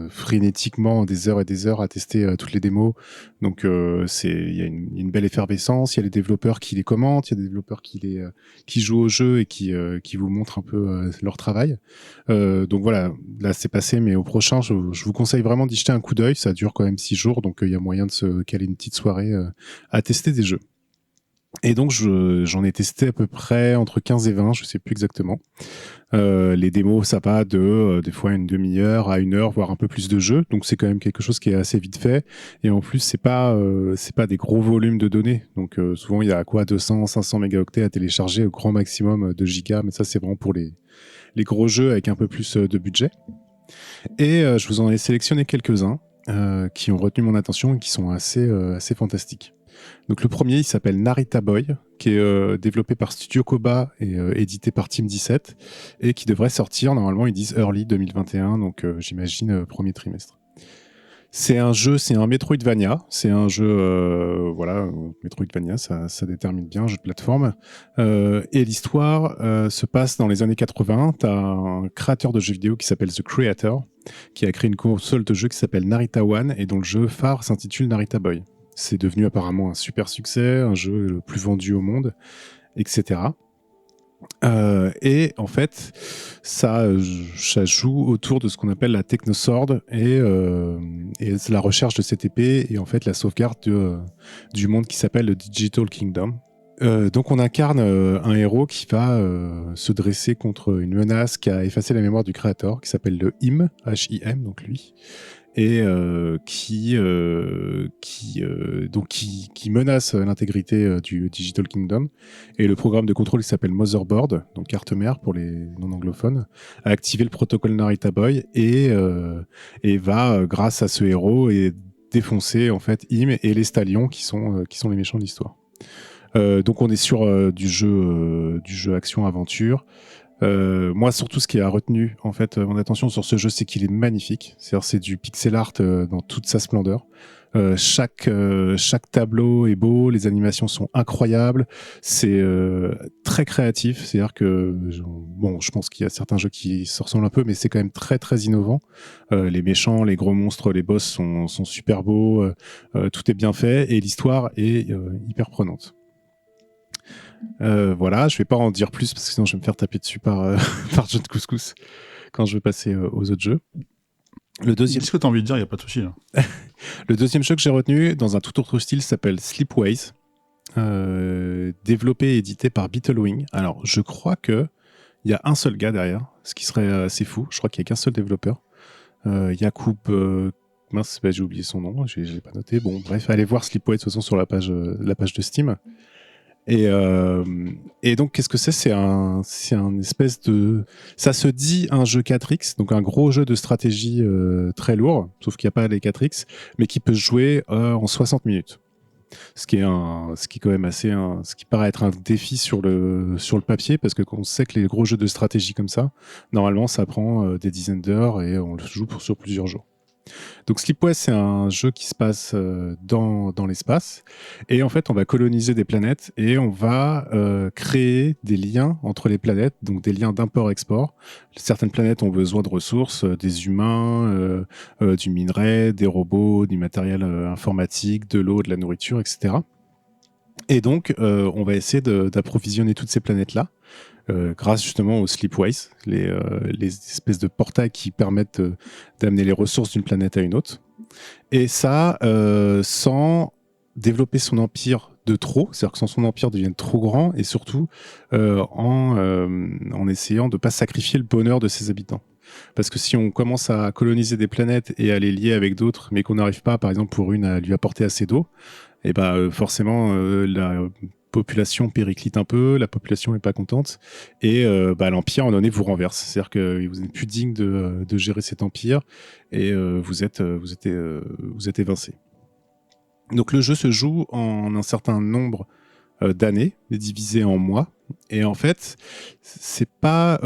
Speaker 2: frénétiquement des heures et des heures à tester toutes les démos. Donc il y a une belle effervescence. Il y a les développeurs qui les commentent, il y a des développeurs qui jouent au jeu et qui vous montrent un peu leur travail. Donc voilà, là c'est passé, mais au prochain, je vous conseille vraiment d'y jeter un coup d'œil. Ça dure quand même 6 jours, donc il y a moyen de se caler une petite soirée à tester des jeux. Et donc j'en ai testé à peu près entre 15 et 20, je sais plus exactement. Les démos, ça va des fois une demi-heure à 1 heure, voire un peu plus de jeux. Donc c'est quand même quelque chose qui est assez vite fait. Et en plus, c'est pas des gros volumes de données. Donc souvent il y a 200, 500 mégaoctets à télécharger au grand maximum de gigas. Mais ça c'est vraiment pour les gros jeux avec un peu plus de budget. Et je vous en ai sélectionné quelques-uns qui ont retenu mon attention et qui sont assez fantastiques. Donc le premier, il s'appelle Narita Boy, qui est développé par Studio Koba et édité par Team 17, et qui devrait sortir, normalement ils disent early 2021, donc j'imagine premier trimestre. C'est un Metroidvania, c'est un jeu, Metroidvania, ça détermine bien, un jeu de plateforme. Et l'histoire se passe dans les années 80, t'as un créateur de jeux vidéo qui s'appelle The Creator, qui a créé une console de jeu qui s'appelle Narita One, et dont le jeu phare s'intitule Narita Boy. C'est devenu apparemment un super succès, un jeu le plus vendu au monde, etc. Et en fait, ça joue autour de ce qu'on appelle la Technosword et la recherche de cette épée et en fait la sauvegarde du monde qui s'appelle le Digital Kingdom. Donc on incarne un héros qui va se dresser contre une menace qui a effacé la mémoire du créateur, qui s'appelle le HIM, H-I-M, donc lui, et qui menace l'intégrité du Digital Kingdom. Et le programme de contrôle qui s'appelle Motherboard, donc carte mère pour les non-anglophones, a activé le protocole Narita Boy et va, grâce à ce héros, et défoncer en fait HIM et les Stallions qui sont les méchants de l'histoire. Donc on est sur du jeu action-aventure. Moi, surtout, ce qui a retenu en fait mon attention sur ce jeu, c'est qu'il est magnifique. C'est-à-dire, c'est du pixel art dans toute sa splendeur. Chaque tableau est beau, les animations sont incroyables, c'est très créatif. C'est-à-dire que je pense qu'il y a certains jeux qui se ressemblent un peu, mais c'est quand même très très innovant. Les méchants, les gros monstres, les boss sont super beaux, tout est bien fait et l'histoire est hyper prenante. Voilà, je vais pas en dire plus parce que sinon je vais me faire taper dessus par John Couscous quand je vais passer aux autres jeux.
Speaker 5: Dis ce que tu as envie de dire, il n'y a pas de souci. Là.
Speaker 2: Le deuxième jeu que j'ai retenu dans un tout autre style s'appelle Sleepways, développé et édité par Beetlewing. Alors, je crois qu'il y a un seul gars derrière, ce qui serait assez fou. Je crois qu'il n'y a qu'un seul développeur. Yacoub... mince, j'ai oublié son nom, je ne l'ai pas noté. Bon, bref, allez voir Sleepways de toute façon sur la page de Steam. Et donc, qu'est-ce que c'est ? C'est un espèce de... Ça se dit un jeu 4X, donc un gros jeu de stratégie très lourd, sauf qu'il n'y a pas les 4X, mais qui peut se jouer en 60 minutes. Ce qui est quand même assez... ce qui paraît être un défi sur le papier, parce que on sait que les gros jeux de stratégie comme ça, normalement, ça prend des dizaines d'heures et on le joue sur plusieurs jours. Donc Sleepway, c'est un jeu qui se passe dans l'espace et en fait on va coloniser des planètes et on va créer des liens entre les planètes, donc des liens d'import-export. Certaines planètes ont besoin de ressources, des humains, du minerai, des robots, du matériel informatique, de l'eau, de la nourriture, etc. Et donc on va essayer d'approvisionner toutes ces planètes-là. Grâce justement aux Sleepways, les espèces de portails qui permettent d'amener les ressources d'une planète à une autre. Et ça, sans développer son empire de trop, c'est-à-dire que sans son empire devienne trop grand, et surtout en essayant de ne pas sacrifier le bonheur de ses habitants. Parce que si on commence à coloniser des planètes et à les lier avec d'autres, mais qu'on n'arrive pas, par exemple, pour une, à lui apporter assez d'eau, et forcément, la population périclite un peu, la population n'est pas contente, et l'empire, à un moment donné, vous renverse. C'est-à-dire que vous n'êtes plus digne de gérer cet empire, et vous êtes évincé. Donc le jeu se joue en un certain nombre d'années, divisé en mois, et en fait, c'est pas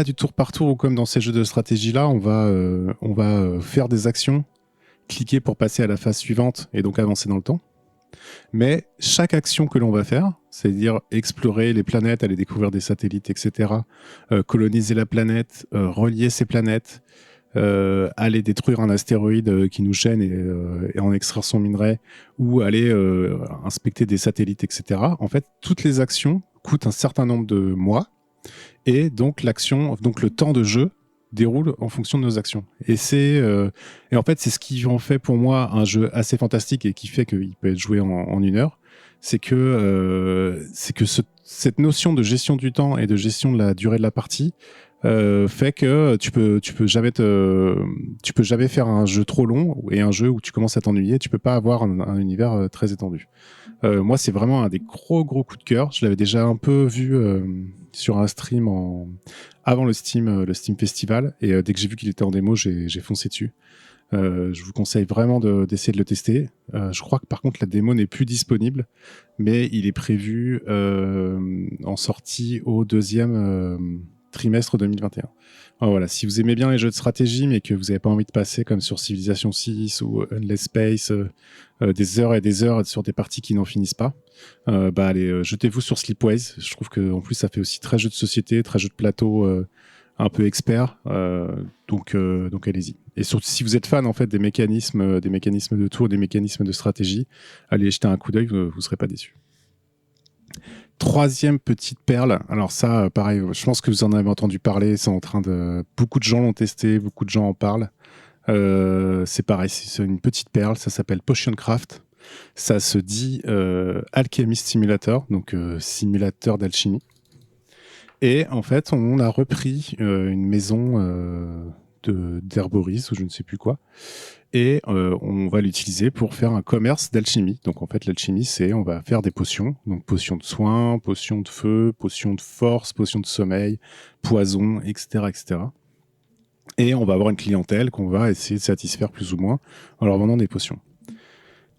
Speaker 2: du tour par tour, ou comme dans ces jeux de stratégie-là, on va faire des actions, cliquer pour passer à la phase suivante, et donc avancer dans le temps. Mais chaque action que l'on va faire, c'est-à-dire explorer les planètes, aller découvrir des satellites, etc., coloniser la planète, relier ces planètes, aller détruire un astéroïde qui nous gêne et en extraire son minerai, ou aller inspecter des satellites, etc. En fait, toutes les actions coûtent un certain nombre de mois, et donc le temps de jeu déroule en fonction de nos actions. Et en fait, c'est ce qui en fait pour moi un jeu assez fantastique et qui fait qu'il peut être joué en 1 heure. C'est que cette notion de gestion du temps et de gestion de la durée de la partie fait que tu peux jamais faire un jeu trop long et un jeu où tu commences à t'ennuyer. Tu peux pas avoir un univers très étendu. Moi, c'est vraiment un des gros coups de cœur. Je l'avais déjà un peu vu sur un stream avant le Steam Festival, et dès que j'ai vu qu'il était en démo, j'ai foncé dessus. Je vous conseille vraiment d'essayer de le tester. Je crois que par contre la démo n'est plus disponible, mais il est prévu en sortie au 2e trimestre 2021. Alors voilà, si vous aimez bien les jeux de stratégie, mais que vous n'avez pas envie de passer comme sur Civilization 6 ou Endless Space, des heures et des heures sur des parties qui n'en finissent pas, allez, jetez-vous sur Sleepways. Je trouve qu'en plus ça fait aussi très jeu de société, très jeu de plateau, un peu expert, donc allez-y. Et surtout si vous êtes fan en fait des mécanismes de tour, des mécanismes de stratégie, allez jeter un coup d'œil, vous serez pas déçus. 3e petite perle, alors ça pareil, je pense que vous en avez entendu parler, beaucoup de gens l'ont testé, beaucoup de gens en parlent. C'est pareil, c'est une petite perle, ça s'appelle Potioncraft. Ça se dit Alchemist Simulator, donc simulateur d'alchimie. Et en fait, on a repris une maison d'herborisme ou je ne sais plus quoi, et on va l'utiliser pour faire un commerce d'alchimie. Donc en fait, l'alchimie, on va faire des potions, donc potions de soin, potions de feu, potions de force, potions de sommeil, poison, etc., etc. Et on va avoir une clientèle qu'on va essayer de satisfaire plus ou moins en leur vendant des potions.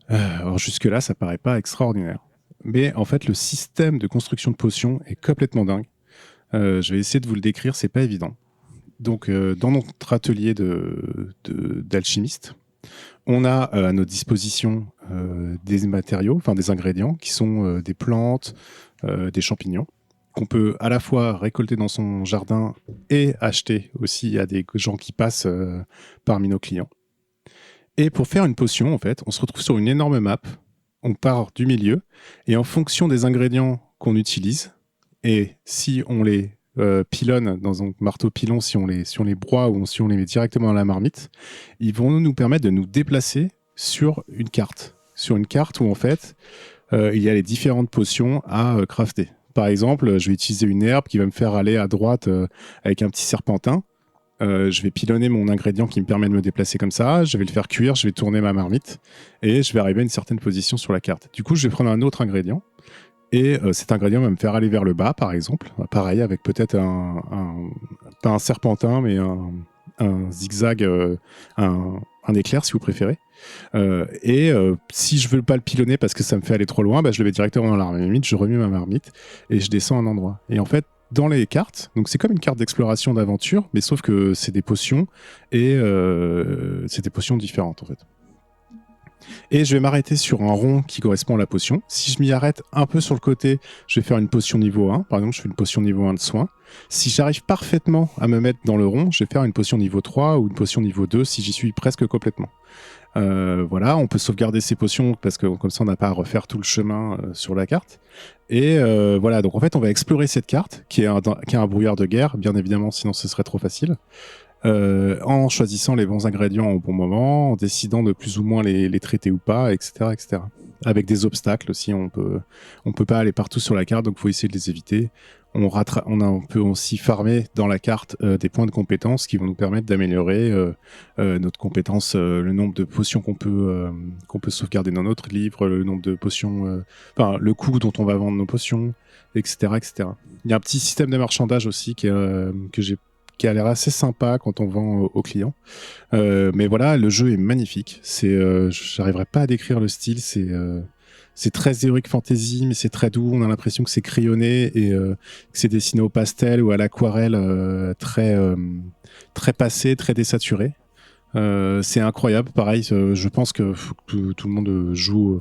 Speaker 2: Alors jusque-là, ça paraît pas extraordinaire. mais en fait, le système de construction de potions est complètement dingue. Je vais essayer de vous le décrire, c'est pas évident. Donc, dans notre atelier d'alchimiste, on a à notre disposition des matériaux, enfin des ingrédients, qui sont des plantes, des champignons, qu'on peut à la fois récolter dans son jardin et acheter aussi à des gens qui passent parmi nos clients. Et pour faire une potion, en fait, on se retrouve sur une énorme map, on part du milieu, et en fonction des ingrédients qu'on utilise, et si on les pilonne dans un marteau pilon, si on les broie ou si on les met directement dans la marmite, ils vont nous permettre de nous déplacer sur une carte. Sur une carte où en fait, il y a les différentes potions à crafter. Par exemple, je vais utiliser une herbe qui va me faire aller à droite avec un petit serpentin. Je vais pilonner mon ingrédient qui me permet de me déplacer comme ça. Je vais le faire cuire, je vais tourner ma marmite et je vais arriver à une certaine position sur la carte. Du coup, je vais prendre un autre ingrédient. Et cet ingrédient va me faire aller vers le bas, par exemple. Pareil, avec peut-être pas un serpentin, mais un zigzag, un éclair, si vous préférez. Si je veux pas le pilonner parce que ça me fait aller trop loin, je le mets directement dans la marmite, je remue ma marmite et je descends un endroit. Et en fait, dans les cartes, donc c'est comme une carte d'exploration d'aventure, mais sauf que c'est des potions et c'est des potions différentes, en fait. Et je vais m'arrêter sur un rond qui correspond à la potion. Si je m'y arrête un peu sur le côté, je vais faire une potion niveau 1. Par exemple, je fais une potion niveau 1 de soin. Si j'arrive parfaitement à me mettre dans le rond, je vais faire une potion niveau 3 ou une potion niveau 2 si j'y suis presque complètement. Voilà, on peut sauvegarder ces potions parce que comme ça, on n'a pas à refaire tout le chemin sur la carte. Et voilà, donc en fait, on va explorer cette carte qui est un brouillard de guerre, bien évidemment, sinon ce serait trop facile. En choisissant les bons ingrédients au bon moment, en décidant de plus ou moins les traiter ou pas, etc., etc. Avec des obstacles aussi, on peut pas aller partout sur la carte, donc il faut essayer de les éviter. On peut aussi farmer dans la carte des points de compétences qui vont nous permettre d'améliorer notre compétence, le nombre de potions qu'on peut sauvegarder dans notre livre, le nombre de potions, le coût dont on va vendre nos potions, etc., etc. Il y a un petit système de marchandage aussi qui a l'air assez sympa quand on vend aux clients. Mais voilà, le jeu est magnifique. J'arriverai pas à décrire le style. C'est très Heroic Fantasy, mais c'est très doux. On a l'impression que c'est crayonné et que c'est dessiné au pastel ou à l'aquarelle, très passé, très désaturé. C'est incroyable. Pareil, je pense que faut que tout le monde joue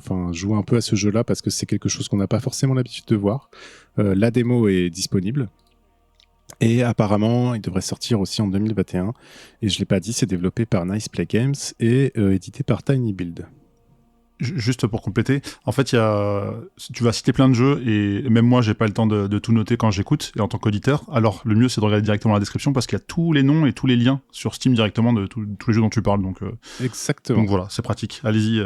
Speaker 2: un peu à ce jeu-là parce que c'est quelque chose qu'on n'a pas forcément l'habitude de voir. La démo est disponible. Et apparemment, il devrait sortir aussi en 2021. Et je ne l'ai pas dit, c'est développé par Nice Play Games et édité par Tiny Build.
Speaker 5: Juste pour compléter, en fait, tu vas citer plein de jeux et même moi, j'ai pas le temps de tout noter quand j'écoute et en tant qu'auditeur. Alors, le mieux, c'est de regarder directement la description parce qu'il y a tous les noms et tous les liens sur Steam directement de tous les jeux dont tu parles. Donc,
Speaker 2: exactement.
Speaker 5: Donc voilà, c'est pratique. Allez-y.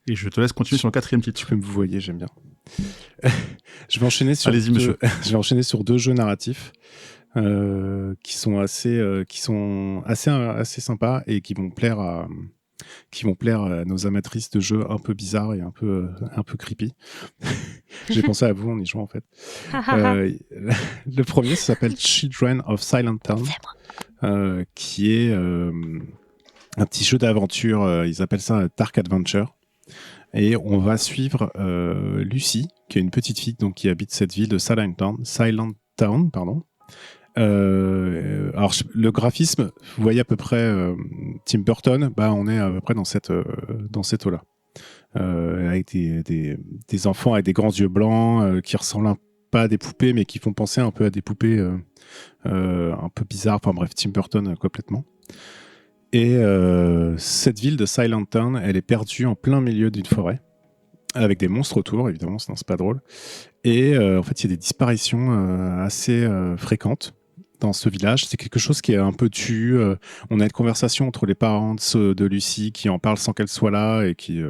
Speaker 5: Et je te laisse continuer sur le 4e titre.
Speaker 2: Tu peux me voyer, j'aime bien. Je vais enchaîner sur deux jeux narratifs qui sont assez sympas et qui vont plaire à nos amatrices de jeux un peu bizarres et un peu creepy. J'ai pensé à vous en y jouant en fait. Le premier, ça s'appelle Children of Silent Town, qui est un petit jeu d'aventure. Ils appellent ça Dark Adventure. Et on va suivre Lucy, qui est une petite fille donc, qui habite cette ville de Silent Town, pardon. Alors le graphisme, vous voyez à peu près Tim Burton, on est à peu près dans cette eau-là, avec des enfants avec des grands yeux blancs qui ressemblent pas à des poupées, mais qui font penser un peu à des poupées un peu bizarres. Enfin bref, Tim Burton complètement. Et cette ville de Silent Town, elle est perdue en plein milieu d'une forêt, avec des monstres autour, évidemment, sinon c'est pas drôle. Et en fait, il y a des disparitions assez fréquentes dans ce village. C'est quelque chose qui est un peu tu. On a une conversation entre les parents de Lucie qui en parlent sans qu'elle soit là et qui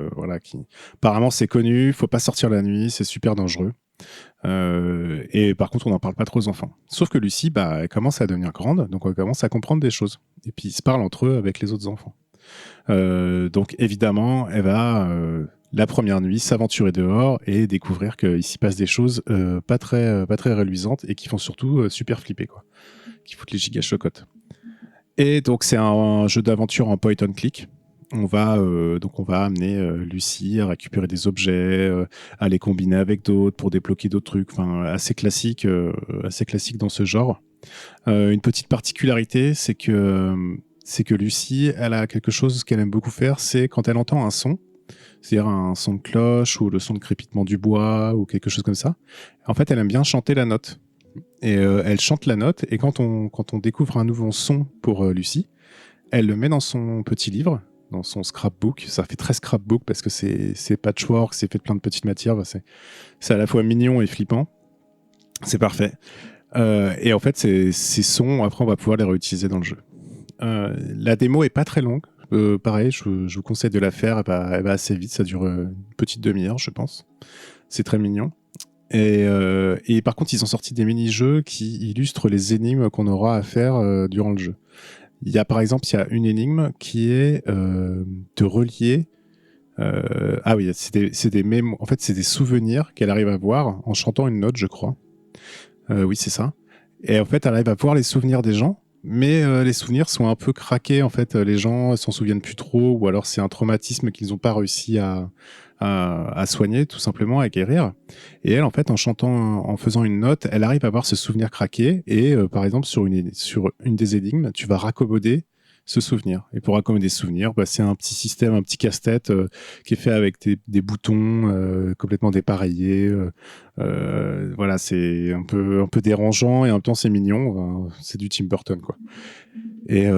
Speaker 2: apparemment c'est connu, faut pas sortir la nuit, c'est super dangereux. Et par contre, on n'en parle pas trop aux enfants. Sauf que Lucie, elle commence à devenir grande, donc elle commence à comprendre des choses. Et puis ils se parlent entre eux avec les autres enfants. Donc évidemment, elle va la première nuit s'aventurer dehors et découvrir qu'il s'y passe des choses pas très reluisantes et qui font surtout super flipper, quoi. Qui foutent les giga chocottes. Et donc c'est un jeu d'aventure en point and click. on va amener Lucie à récupérer des objets, à les combiner avec d'autres pour débloquer d'autres trucs. Enfin, assez classique dans ce genre. Une petite particularité, c'est que Lucie, elle a quelque chose qu'elle aime beaucoup faire, c'est quand elle entend un son, c'est-à-dire un son de cloche ou le son de crépitement du bois ou quelque chose comme ça. En fait, elle aime bien chanter la note. Et elle chante la note, et quand on découvre un nouveau son pour Lucie, elle le met dans son petit livre, dans son scrapbook. Ça fait très scrapbook parce que c'est patchwork, c'est fait de plein de petites matières. Bah, c'est à la fois mignon et flippant. C'est parfait. Et en fait, ces sons, après, on va pouvoir les réutiliser dans le jeu. La démo est pas très longue. Pareil, je vous conseille de la faire. Elle va assez vite. Ça dure une petite demi-heure, je pense. C'est très mignon. Et par contre, ils ont sorti des mini-jeux qui illustrent les énigmes qu'on aura à faire durant le jeu. Il y a par exemple, il y a une énigme qui est de relier. Ah oui, c'est des mémo... En fait, c'est des souvenirs qu'elle arrive à voir en chantant une note, je crois. Oui, c'est ça. Et en fait, elle arrive à voir les souvenirs des gens, mais les souvenirs sont un peu craqués. En fait, les gens s'en souviennent plus trop, ou alors c'est un traumatisme qu'ils n'ont pas réussi à soigner, tout simplement, à guérir. Et elle, en fait, en faisant une note, elle arrive à voir ce souvenir craqué. Et par exemple, sur une des énigmes, tu vas raccommoder ce souvenir. Et pour raccommoder ce souvenir, bah, c'est un petit système, un petit casse-tête qui est fait avec des boutons complètement dépareillés. Voilà, c'est un peu dérangeant et en même temps c'est mignon. C'est du Tim Burton, quoi. Et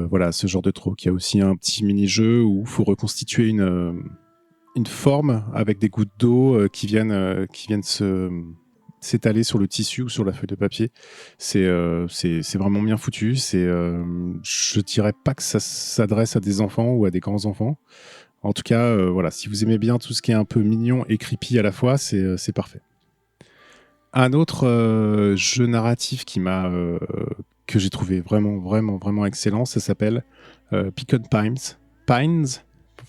Speaker 2: voilà, ce genre de truc. Il y a aussi un petit mini-jeu où il faut reconstituer une forme avec des gouttes d'eau qui viennent s'étaler sur le tissu ou sur la feuille de papier. C'est vraiment bien foutu. Je dirais pas que ça s'adresse à des enfants ou à des grands enfants. En tout cas, voilà, si vous aimez bien tout ce qui est un peu mignon et creepy à la fois, c'est parfait. Un autre jeu narratif que j'ai trouvé vraiment, vraiment, vraiment excellent, ça s'appelle Beacon Pines.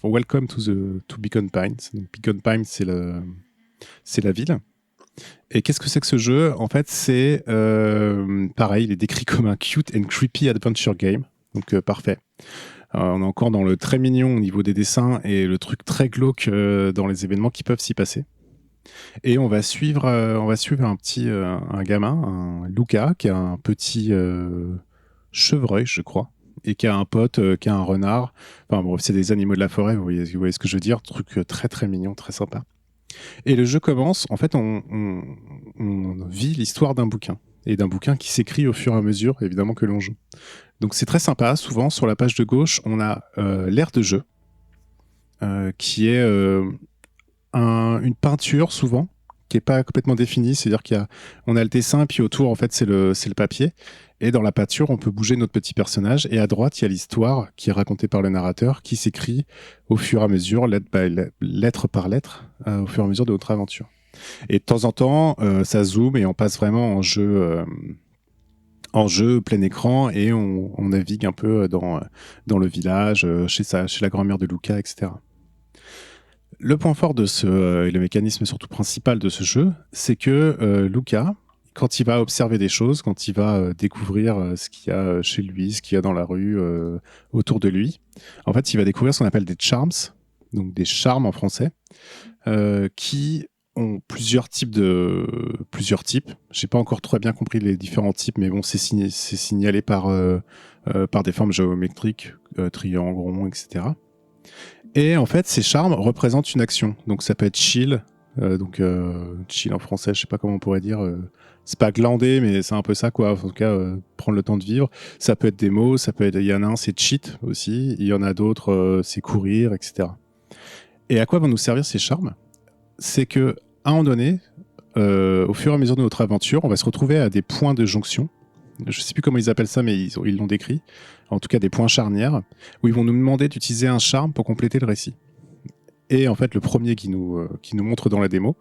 Speaker 2: Welcome to Beacon Pines. Donc, Beacon Pines, c'est la ville. Et qu'est-ce que c'est que ce jeu ? En fait, c'est pareil, il est décrit comme un cute and creepy adventure game. Donc, parfait. On est encore dans le très mignon au niveau des dessins et le truc très glauque dans les événements qui peuvent s'y passer. Et on va suivre un gamin, un Luca, qui a un petit chevreuil, je crois, et qui a un pote qui a un renard. Enfin bref, c'est des animaux de la forêt, vous voyez ce que je veux dire, truc très très mignon, très sympa. Et le jeu commence, en fait, on vit l'histoire d'un bouquin, et d'un bouquin qui s'écrit au fur et à mesure, évidemment, que l'on joue. Donc c'est très sympa. Souvent, sur la page de gauche, on a l'aire de jeu, qui est une peinture, souvent, qui n'est pas complètement définie. C'est-à-dire on a le dessin, puis autour, en fait, c'est le papier. Et dans la peinture, on peut bouger notre petit personnage. Et à droite, il y a l'histoire qui est racontée par le narrateur, qui s'écrit au fur et à mesure, lettre par lettre, au fur et à mesure de notre aventure. Et de temps en temps, ça zoome et on passe vraiment en jeu plein écran, et on navigue un peu dans le village, chez la grand-mère de Luca, etc. Le point fort et le mécanisme surtout principal de ce jeu, c'est que Luca, quand il va observer des choses, quand il va découvrir ce qu'il y a chez lui, ce qu'il y a dans la rue, autour de lui, en fait, il va découvrir ce qu'on appelle des charms, donc des charmes en français, qui ont plusieurs types. J'ai pas encore très bien compris les différents types, mais bon, c'est signalé par des formes géométriques, triangle, rond, etc. Et en fait, ces charmes représentent une action. Donc ça peut être chill, chill en français, je sais pas comment on pourrait dire. C'est pas glander, mais c'est un peu ça, quoi. En tout cas, prendre le temps de vivre. Ça peut être des mots, il y en a un, c'est cheat aussi. Il y en a d'autres, c'est courir, etc. Et à quoi vont nous servir ces charmes ? C'est que, à un moment donné, au fur et à mesure de notre aventure, on va se retrouver à des points de jonction. Je sais plus comment ils appellent ça, mais ils l'ont décrit. En tout cas, des points charnières, où ils vont nous demander d'utiliser un charme pour compléter le récit. Et en fait, le premier qui nous montre dans la démo,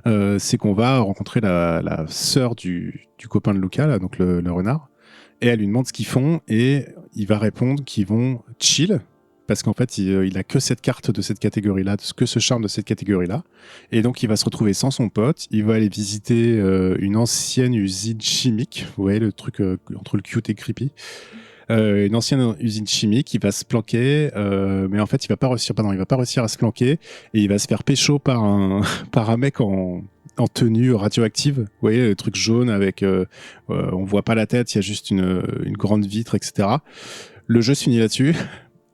Speaker 2: c'est qu'on va rencontrer la sœur du copain de Luca, là, donc le renard, et elle lui demande ce qu'ils font, et il va répondre qu'ils vont chill, parce qu'en fait, il a que cette carte de cette catégorie-là, que ce charme de cette catégorie-là, et donc il va se retrouver sans son pote, il va aller visiter une ancienne usine chimique, vous voyez le truc entre le cute et creepy, une ancienne usine chimique. Il va se planquer, mais en fait, il va pas réussir à se planquer et il va se faire pécho par un mec en tenue radioactive. Vous voyez, le truc jaune avec, on voit pas la tête, il y a juste une grande vitre, etc. Le jeu se finit là-dessus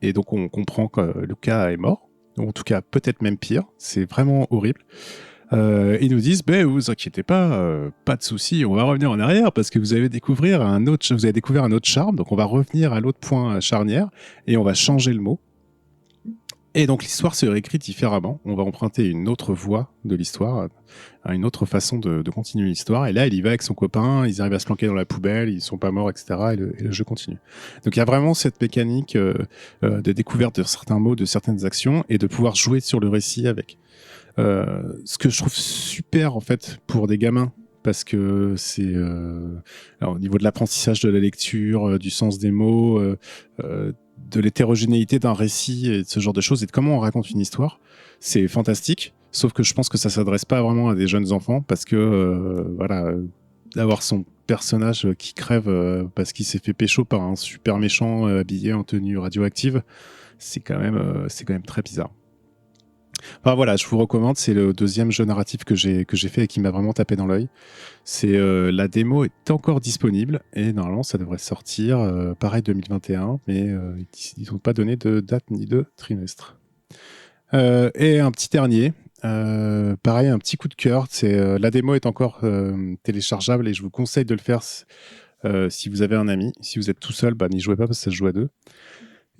Speaker 2: et donc on comprend que Lucas est mort. En tout cas, peut-être même pire. C'est vraiment horrible. Ils nous disent, vous inquiétez pas, pas de souci, on va revenir en arrière parce que vous avez découvert un autre charme, donc on va revenir à l'autre point charnière et on va changer le mot. Et donc l'histoire se réécrit différemment. On va emprunter une autre voie de l'histoire, une autre façon de continuer l'histoire. Et là, il y va avec son copain, ils arrivent à se planquer dans la poubelle, ils sont pas morts, etc. Et le jeu continue. Donc il y a vraiment cette mécanique de découverte de certains mots, de certaines actions, et de pouvoir jouer sur le récit avec. Ce que je trouve super en fait pour des gamins, parce que c'est alors, au niveau de l'apprentissage de la lecture, du sens des mots, de l'hétérogénéité d'un récit et de ce genre de choses et de comment on raconte une histoire, c'est fantastique. Sauf que je pense que ça s'adresse pas vraiment à des jeunes enfants parce que d'avoir son personnage qui crève parce qu'il s'est fait pécho par un super méchant habillé en tenue radioactive, c'est quand même très bizarre. Enfin voilà, je vous recommande, c'est le deuxième jeu narratif que j'ai fait et qui m'a vraiment tapé dans l'œil. C'est la démo est encore disponible et normalement ça devrait sortir pareil 2021, mais ils n'ont pas donné de date ni de trimestre. Et un petit dernier, pareil, un petit coup de cœur. C'est la démo est encore téléchargeable et je vous conseille de le faire si vous avez un ami. Si vous êtes tout seul, n'y jouez pas parce que ça se joue à deux.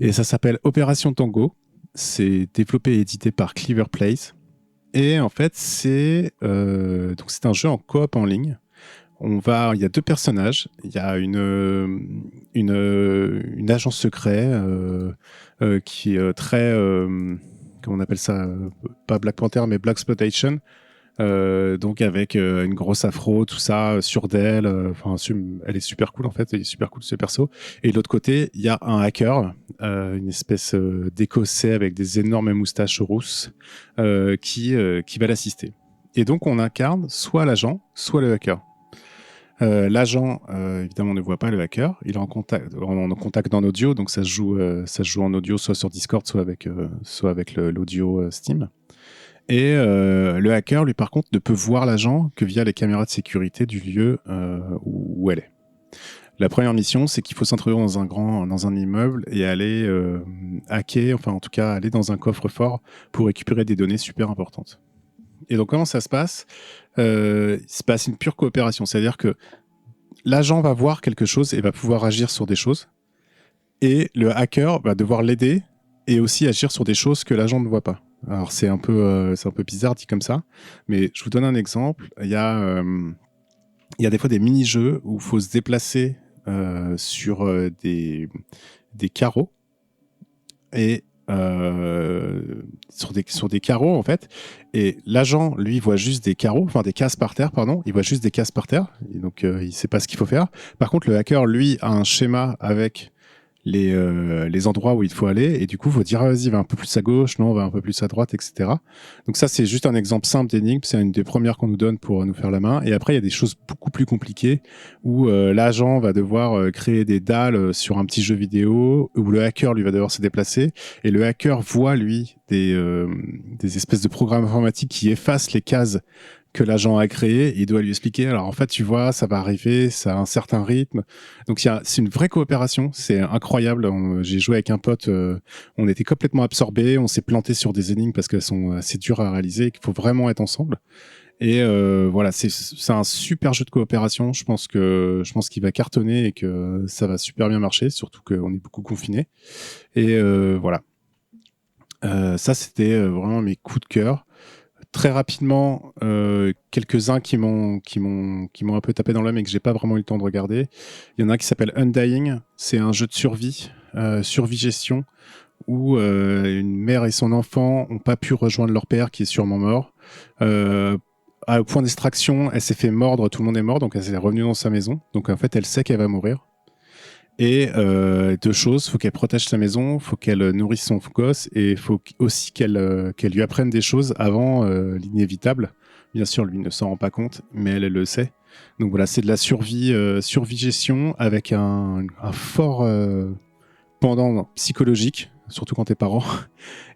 Speaker 2: Et ça s'appelle Opération Tango. C'est développé et édité par Clever Plays. Et en fait, c'est un jeu en coop en ligne. Il y a deux personnages. Il y a une agent secret qui est très... comment on appelle ça, pas Black Panther, mais Blaxploitation. Donc avec une grosse afro, tout ça, sur d'elle. Elle est super cool en fait. Elle est super cool ce perso. Et de l'autre côté, il y a un hacker, une espèce d'écossais avec des énormes moustaches rousses qui va l'assister. Et donc on incarne soit l'agent, soit le hacker. L'agent, évidemment, ne voit pas le hacker. Il est en contact en audio, donc ça se joue en audio, soit sur Discord, soit avec l'audio Steam. Et le hacker, lui, par contre, ne peut voir l'agent que via les caméras de sécurité du lieu où elle est. La première mission, c'est qu'il faut s'introduire dans un immeuble et aller hacker, enfin en tout cas aller dans un coffre-fort pour récupérer des données super importantes. Et donc comment ça se passe ? Il se passe une pure coopération, c'est-à-dire que l'agent va voir quelque chose et va pouvoir agir sur des choses, et le hacker va devoir l'aider et aussi agir sur des choses que l'agent ne voit pas. Alors c'est un peu bizarre dit comme ça, mais je vous donne un exemple. Il y a des fois des mini-jeux où il faut se déplacer sur des carreaux et sur des carreaux en fait, et l'agent lui voit juste des carreaux, enfin des cases par terre, pardon, il voit juste des cases par terre, et donc il sait pas ce qu'il faut faire. Par contre le hacker lui a un schéma avec les endroits où il faut aller, et du coup il faut dire vas-y, va un peu plus à gauche, non, va un peu plus à droite, etc. Donc ça c'est juste un exemple simple d'énigme, c'est une des premières qu'on nous donne pour nous faire la main. Et après il y a des choses beaucoup plus compliquées où l'agent va devoir créer des dalles sur un petit jeu vidéo, où le hacker lui va devoir se déplacer, et le hacker voit lui des espèces de programmes informatiques qui effacent les cases que l'agent a créé, il doit lui expliquer, alors en fait tu vois ça va arriver, ça a un certain rythme, donc c'est une vraie coopération, c'est incroyable. J'ai joué avec un pote, on était complètement absorbés, on s'est planté sur des énigmes parce qu'elles sont assez dures à réaliser et qu'il faut vraiment être ensemble, et voilà, c'est un super jeu de coopération. Je pense qu'il va cartonner et que ça va super bien marcher, surtout qu'on est beaucoup confinés, et voilà, ça c'était vraiment mes coups de cœur. Très rapidement, quelques-uns qui m'ont un peu tapé dans l'œil mais que j'ai pas vraiment eu le temps de regarder. Il y en a un qui s'appelle Undying. C'est un jeu de survie gestion, où une mère et son enfant ont pas pu rejoindre leur père qui est sûrement mort. Au point d'extraction, elle s'est fait mordre, tout le monde est mort, donc elle est revenue dans sa maison. Donc en fait, elle sait qu'elle va mourir. Et deux choses, faut qu'elle protège sa maison, faut qu'elle nourrisse son gosse, et il faut aussi qu'elle lui apprenne des choses avant l'inévitable. Bien sûr, lui ne s'en rend pas compte, mais elle le sait. Donc voilà, c'est de la survie gestion avec un fort pendant psychologique, surtout quand t'es parent.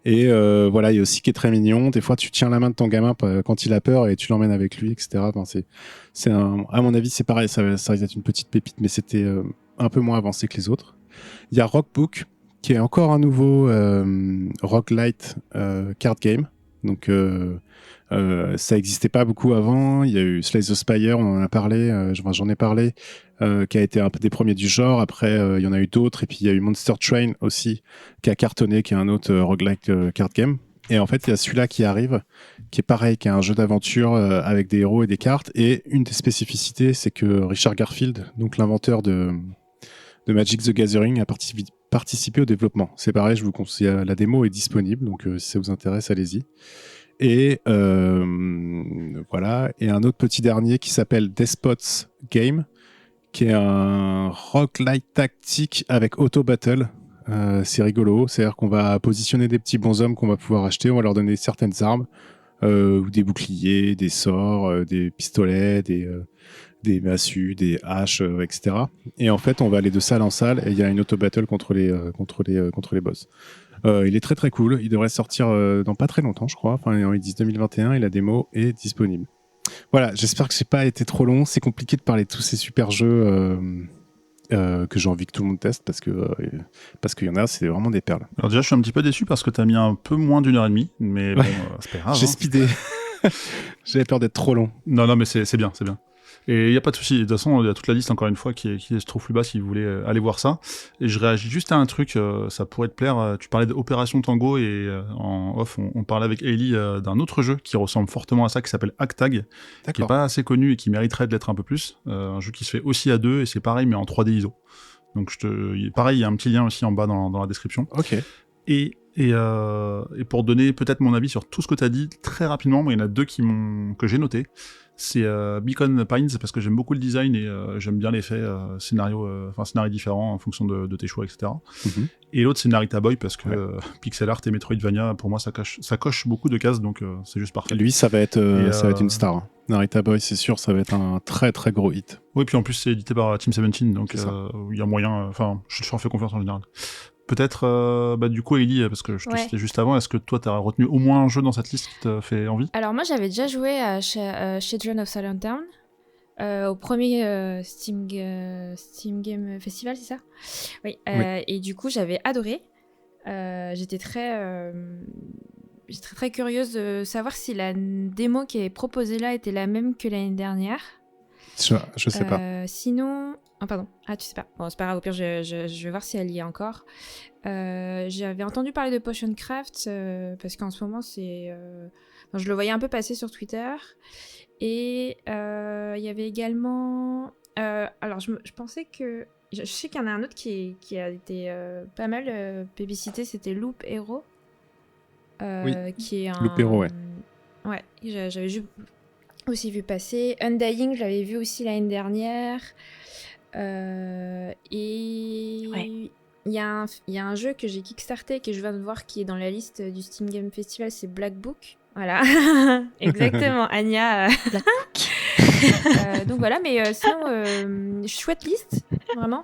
Speaker 2: Et voilà, il y a aussi qui est très mignon. Des fois, tu tiens la main de ton gamin quand il a peur et tu l'emmènes avec lui, etc. Enfin, à mon avis, c'est pareil, ça risque d'être une petite pépite, mais c'était un peu moins avancé que les autres. Il y a Rockbook, qui est encore un nouveau roguelite card game. Donc, ça n'existait pas beaucoup avant. Il y a eu Slay the Spire, on en a parlé, j'en ai parlé, qui a été un peu des premiers du genre. Après, il y en a eu d'autres. Et puis, il y a eu Monster Train aussi, qui a cartonné, qui est un autre roguelike card game. Et en fait, il y a celui-là qui arrive, qui est pareil, qui est un jeu d'aventure avec des héros et des cartes. Et une des spécificités, c'est que Richard Garfield, donc l'inventeur de Magic the Gathering, a participé au développement. C'est pareil, je vous conseille, la démo est disponible, donc si ça vous intéresse, allez-y. Et voilà. Et un autre petit dernier qui s'appelle Despots Game, qui est un roguelite tactique avec auto battle. C'est rigolo, c'est-à-dire qu'on va positionner des petits bonshommes qu'on va pouvoir acheter, on va leur donner certaines armes, ou des boucliers, des sorts, des pistolets, des massues, des haches, etc. Et en fait, on va aller de salle en salle et il y a une auto battle contre les boss. Il est très très cool. Il devrait sortir dans pas très longtemps, je crois. Enfin, ils disent 2021 et la démo est disponible. Voilà, j'espère que j'ai pas été trop long. C'est compliqué de parler de tous ces super jeux que j'ai envie que tout le monde teste parce qu'il y en a, c'est vraiment des perles.
Speaker 5: Alors déjà, je suis un petit peu déçu parce que t'as mis un peu moins d'1 heure et demie, mais bon, c'est pas grave.
Speaker 2: J'ai speedé. J'avais peur d'être trop long.
Speaker 5: Non, mais c'est bien, c'est bien. Et il n'y a pas de souci. De toute façon, il y a toute la liste, encore une fois, qui se trouve plus bas si vous voulez aller voir ça. Et je réagis juste à un truc, ça pourrait te plaire. Tu parlais d'Opération Tango et en off, on parlait avec Ellie d'un autre jeu qui ressemble fortement à ça, qui s'appelle Hack-Tag, qui est pas assez connu et qui mériterait de l'être un peu plus. Un jeu qui se fait aussi à deux et c'est pareil, mais en 3D ISO. Donc pareil, il y a un petit lien aussi en bas dans la description.
Speaker 2: Ok.
Speaker 5: Et pour donner peut-être mon avis sur tout ce que tu as dit très rapidement, il y en a deux que j'ai noté. C'est Beacon Pines parce que j'aime beaucoup le design et j'aime bien l'effet scénario différent en fonction de tes choix, etc.
Speaker 2: Mhm.
Speaker 5: Et l'autre c'est Narita Boy parce que pixel art et Metroidvania, pour moi ça coche beaucoup de cases, donc c'est juste parfait.
Speaker 2: Lui, ça va être une star. Hein. Narita Boy, c'est sûr, ça va être un très très gros hit.
Speaker 5: Oui, puis en plus c'est édité par Team 17, donc il y a moyen. Enfin, je leur fais confiance en général. Peut-être, du coup, Ellie, parce que je te citais juste avant, est-ce que toi, tu as retenu au moins un jeu dans cette liste qui te fait envie ?
Speaker 3: Alors moi, j'avais déjà joué à Children of Silent Town, au premier Steam Game Festival, c'est ça ? Oui. Et du coup, j'avais adoré. J'étais très curieuse de savoir si la démo qui est proposée là était la même que l'année dernière.
Speaker 2: Je sais pas.
Speaker 3: Sinon... Oh, pardon. Ah, tu sais pas. Bon, c'est pas grave, au pire, je vais voir si elle y est encore. J'avais entendu parler de Potion Craft, parce qu'en ce moment, je le voyais un peu passer sur Twitter. Et il y avait également... alors, je pensais que... Je sais qu'il y en a un autre qui a été pas mal publicité, c'était Loop Hero.
Speaker 2: Oui,
Speaker 3: qui est un...
Speaker 2: Loop Hero, ouais.
Speaker 3: Ouais, j'avais aussi vu passer. Undying, je l'avais vu aussi l'année dernière. Et il y a un jeu que j'ai kickstarté et que je viens de voir qui est dans la liste du Steam Game Festival, c'est Black Book. Voilà, exactement, Anya.
Speaker 4: Black Book.
Speaker 3: Donc voilà, mais sinon, chouette liste, vraiment.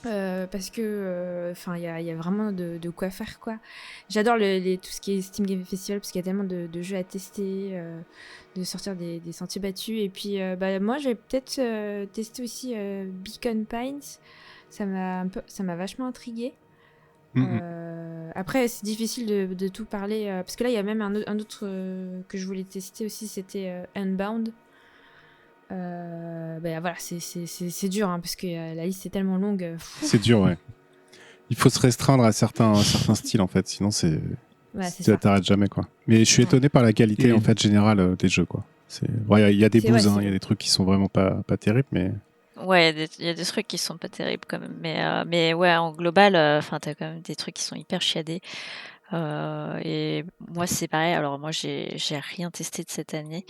Speaker 3: Parce que il y a vraiment de quoi faire, quoi. J'adore tout ce qui est Steam Game Festival parce qu'il y a tellement de jeux à tester, de sortir des sentiers battus. Et puis moi je vais peut-être tester aussi Beacon Pines. Ça m'a vachement intriguée. Après c'est difficile de tout parler parce que là il y a même un autre que je voulais tester aussi, c'était Unbound. Voilà, c'est dur parce que la liste est tellement longue.
Speaker 2: C'est dur, ouais. Il faut se restreindre à certains styles en fait, sinon tu t'arrêtes jamais, quoi. Mais je suis étonné par la qualité en fait générale des jeux, quoi. Il y a des bousins, il y a des trucs qui sont vraiment pas terribles, mais
Speaker 4: ouais, il y a des trucs qui sont pas terribles quand même, mais ouais, en global, t'as quand même des trucs qui sont hyper chiadés. Et moi c'est pareil, alors moi j'ai rien testé de cette année,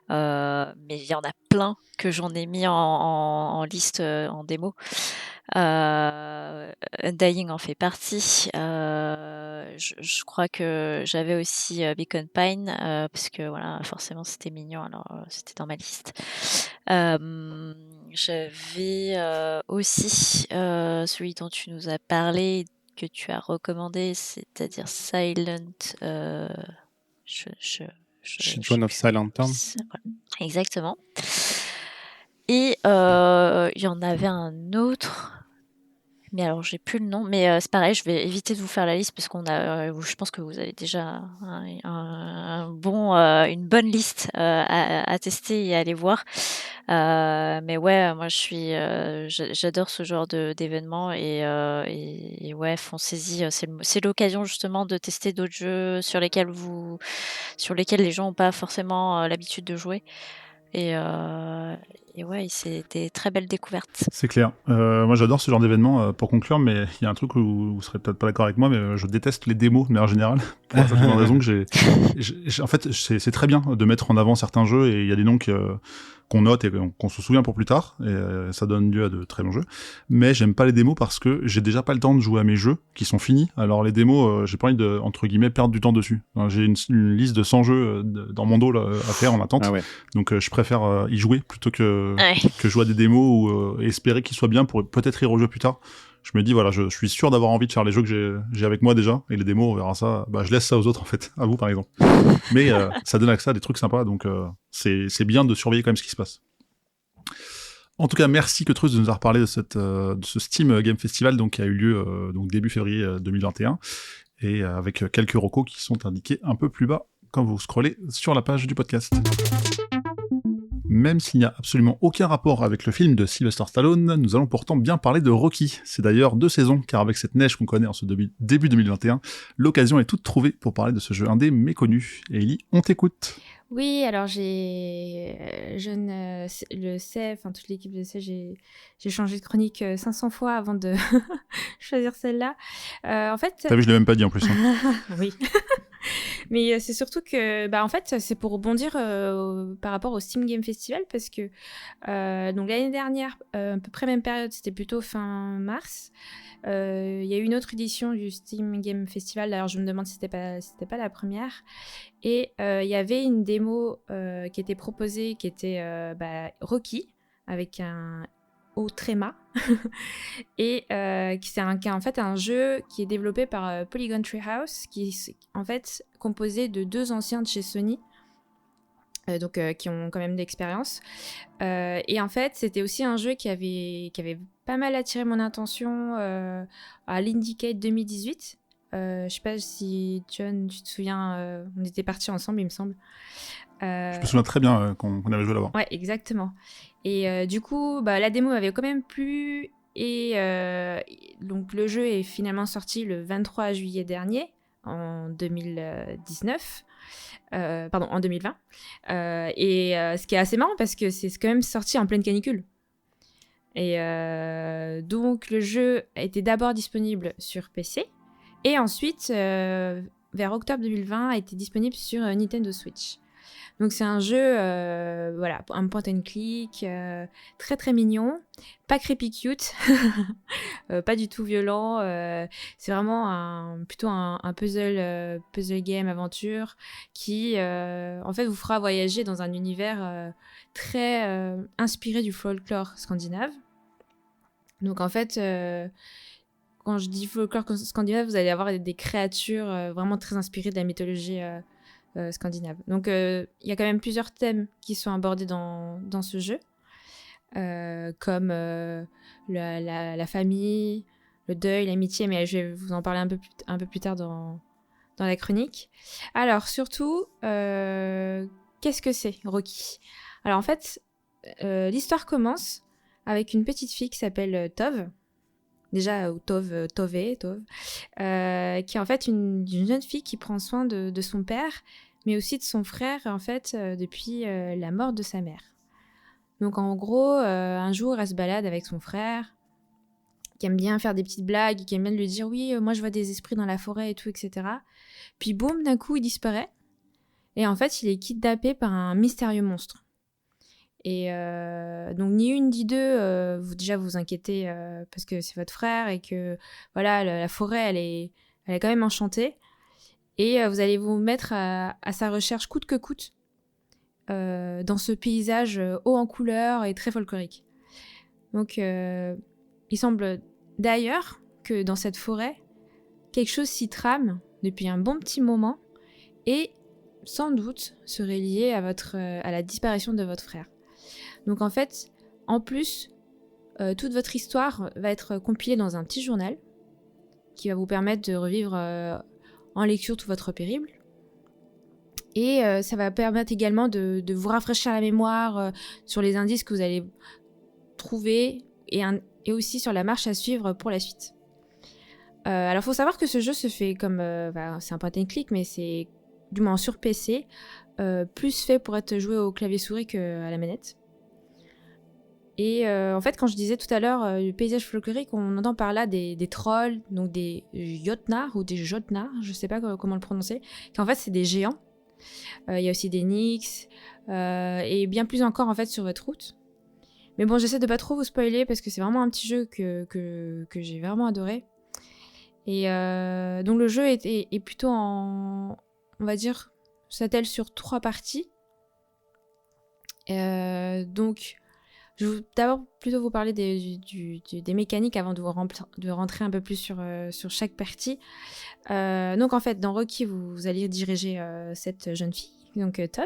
Speaker 4: mais il y en a plein que j'en ai mis en liste en démo. Undying en fait partie. je crois que j'avais aussi Beacon Pine, parce que voilà, forcément c'était mignon, alors c'était dans ma liste. J'avais aussi celui dont tu nous as parlé, que tu as recommandé, c'est-à-dire Silent. Je, je,
Speaker 2: Children of Silent Town.
Speaker 4: Voilà. Exactement. Et il y en avait un autre. Mais alors, j'ai plus le nom. Mais c'est pareil, je vais éviter de vous faire la liste parce je pense que vous avez déjà une bonne liste à tester et à aller voir. Mais ouais, moi, j'adore ce genre d'événements et ouais, foncez-y. C'est l'occasion justement de tester d'autres jeux sur lesquels les gens n'ont pas forcément l'habitude de jouer. Et ouais, c'est des très belles découvertes.
Speaker 5: C'est clair. Moi, j'adore ce genre d'événement. Pour conclure, mais il y a un truc où vous serez peut-être pas d'accord avec moi, mais je déteste les démos de manière générale. Pour la simple raison que en fait, c'est très bien de mettre en avant certains jeux et il y a des noms qu'on note et qu'on se souvient pour plus tard, et ça donne lieu à de très bons jeux. Mais j'aime pas les démos parce que j'ai déjà pas le temps de jouer à mes jeux qui sont finis. Alors les démos, j'ai pas envie de, entre guillemets, perdre du temps dessus. J'ai une liste de 100 jeux dans mon dos là, à faire en attente.
Speaker 2: Ah ouais.
Speaker 5: Donc je préfère y jouer plutôt que
Speaker 4: Ouais.
Speaker 5: jouer à des démos ou espérer qu'ils soient bien pour peut-être y rejouer plus tard. Je me dis, voilà, je suis sûr d'avoir envie de faire les jeux que j'ai avec moi déjà, et les démos, on verra ça. Bah, je laisse ça aux autres, en fait, à vous, par exemple. Mais ça donne accès à des trucs sympas, donc c'est bien de surveiller quand même ce qui se passe. En tout cas, merci Queutreuse de nous avoir parlé de ce Steam Game Festival donc, qui a eu lieu donc début février 2021, et avec quelques recos qui sont indiqués un peu plus bas quand vous scrollez sur la page du podcast. Même s'il n'y a absolument aucun rapport avec le film de Sylvester Stallone, nous allons pourtant bien parler de Rocky. C'est d'ailleurs 2 saisons, car avec cette neige qu'on connaît en ce début 2021, l'occasion est toute trouvée pour parler de ce jeu indé méconnu. Et Ellie, on t'écoute.
Speaker 3: Oui, alors le sais, enfin toute l'équipe le sait, j'ai changé de chronique 500 fois avant de choisir celle-là. En fait,
Speaker 5: T'as vu, je l'ai même pas dit en plus. Hein.
Speaker 3: oui. Mais c'est surtout que, en fait, c'est pour rebondir par rapport au Steam Game Festival parce que donc l'année dernière, à peu près même période, c'était plutôt fin mars. Il y a eu une autre édition du Steam Game Festival. D'ailleurs, je me demande si c'était pas la première. Et il y avait une démo qui était proposée, qui était Rocky avec un au tréma et qui est en fait un jeu qui est développé par Polygon Treehouse, qui est en fait composé de 2 anciens de chez Sony, donc qui ont quand même de l'expérience. Et en fait, c'était aussi un jeu qui avait pas mal attiré mon attention à l'Indiecade 2018. Je sais pas si John, tu te souviens, on était partis ensemble, il me semble.
Speaker 5: Je me souviens très bien qu'on avait joué là-bas.
Speaker 3: Ouais, exactement. Et du coup, la démo m'avait quand même plu. Et donc, le jeu est finalement sorti le 23 juillet dernier, en 2019. Pardon, en 2020. Ce qui est assez marrant parce que c'est quand même sorti en pleine canicule. Et donc, le jeu a été d'abord disponible sur PC. Et ensuite, vers octobre 2020, a été disponible sur Nintendo Switch. Donc c'est un jeu, un point and click, très très mignon, pas creepy cute, pas du tout violent. C'est vraiment plutôt un puzzle game aventure qui, en fait, vous fera voyager dans un univers très inspiré du folklore scandinave. Donc en fait, quand je dis folklore scandinave, vous allez avoir des créatures vraiment très inspirées de la mythologie scandinave. Donc il y a quand même plusieurs thèmes qui sont abordés dans ce jeu, comme la famille, le deuil, l'amitié, mais je vais vous en parler un peu plus tard dans la chronique. Alors surtout, qu'est-ce que c'est Rocky ? Alors en fait, l'histoire commence avec une petite fille qui s'appelle Tove. Déjà, Tove, qui est en fait une jeune fille qui prend soin de son père, mais aussi de son frère, en fait, depuis la mort de sa mère. Donc, en gros, un jour, elle se balade avec son frère, qui aime bien faire des petites blagues, qui aime bien lui dire « Oui, moi, je vois des esprits dans la forêt et tout, etc. » Puis, boum, d'un coup, il disparaît. Et en fait, il est kidnappé par un mystérieux monstre. Et donc ni une ni deux, vous inquiétez parce que c'est votre frère et que voilà la forêt elle elle est quand même enchantée. Et vous allez vous mettre à sa recherche coûte que coûte dans ce paysage haut en couleurs et très folklorique. Donc, il semble d'ailleurs que dans cette forêt, quelque chose s'y trame depuis un bon petit moment et sans doute serait lié à la disparition de votre frère. Donc en fait, en plus, toute votre histoire va être compilée dans un petit journal qui va vous permettre de revivre en lecture tout votre périple. Et ça va permettre également de vous rafraîchir la mémoire sur les indices que vous allez trouver et aussi sur la marche à suivre pour la suite. Alors, il faut savoir que ce jeu se fait comme... c'est un point and click, mais c'est du moins sur PC, plus fait pour être joué au clavier-souris qu'à la manette. Et en fait, quand je disais tout à l'heure le paysage folklorique, on entend par là des trolls, donc des Jotnar ou des Jotnar, je sais pas comment le prononcer, qui en fait c'est des géants. Il y a aussi des Nyx et bien plus encore en fait sur votre route. Mais bon, j'essaie de pas trop vous spoiler parce que c'est vraiment un petit jeu que j'ai vraiment adoré. Et donc le jeu est plutôt on va dire, s'attelle sur 3 parties. Donc je vais d'abord plutôt vous parler des mécaniques avant de rentrer un peu plus sur chaque partie. Donc en fait, dans Rocky, vous allez diriger cette jeune fille, donc Tove.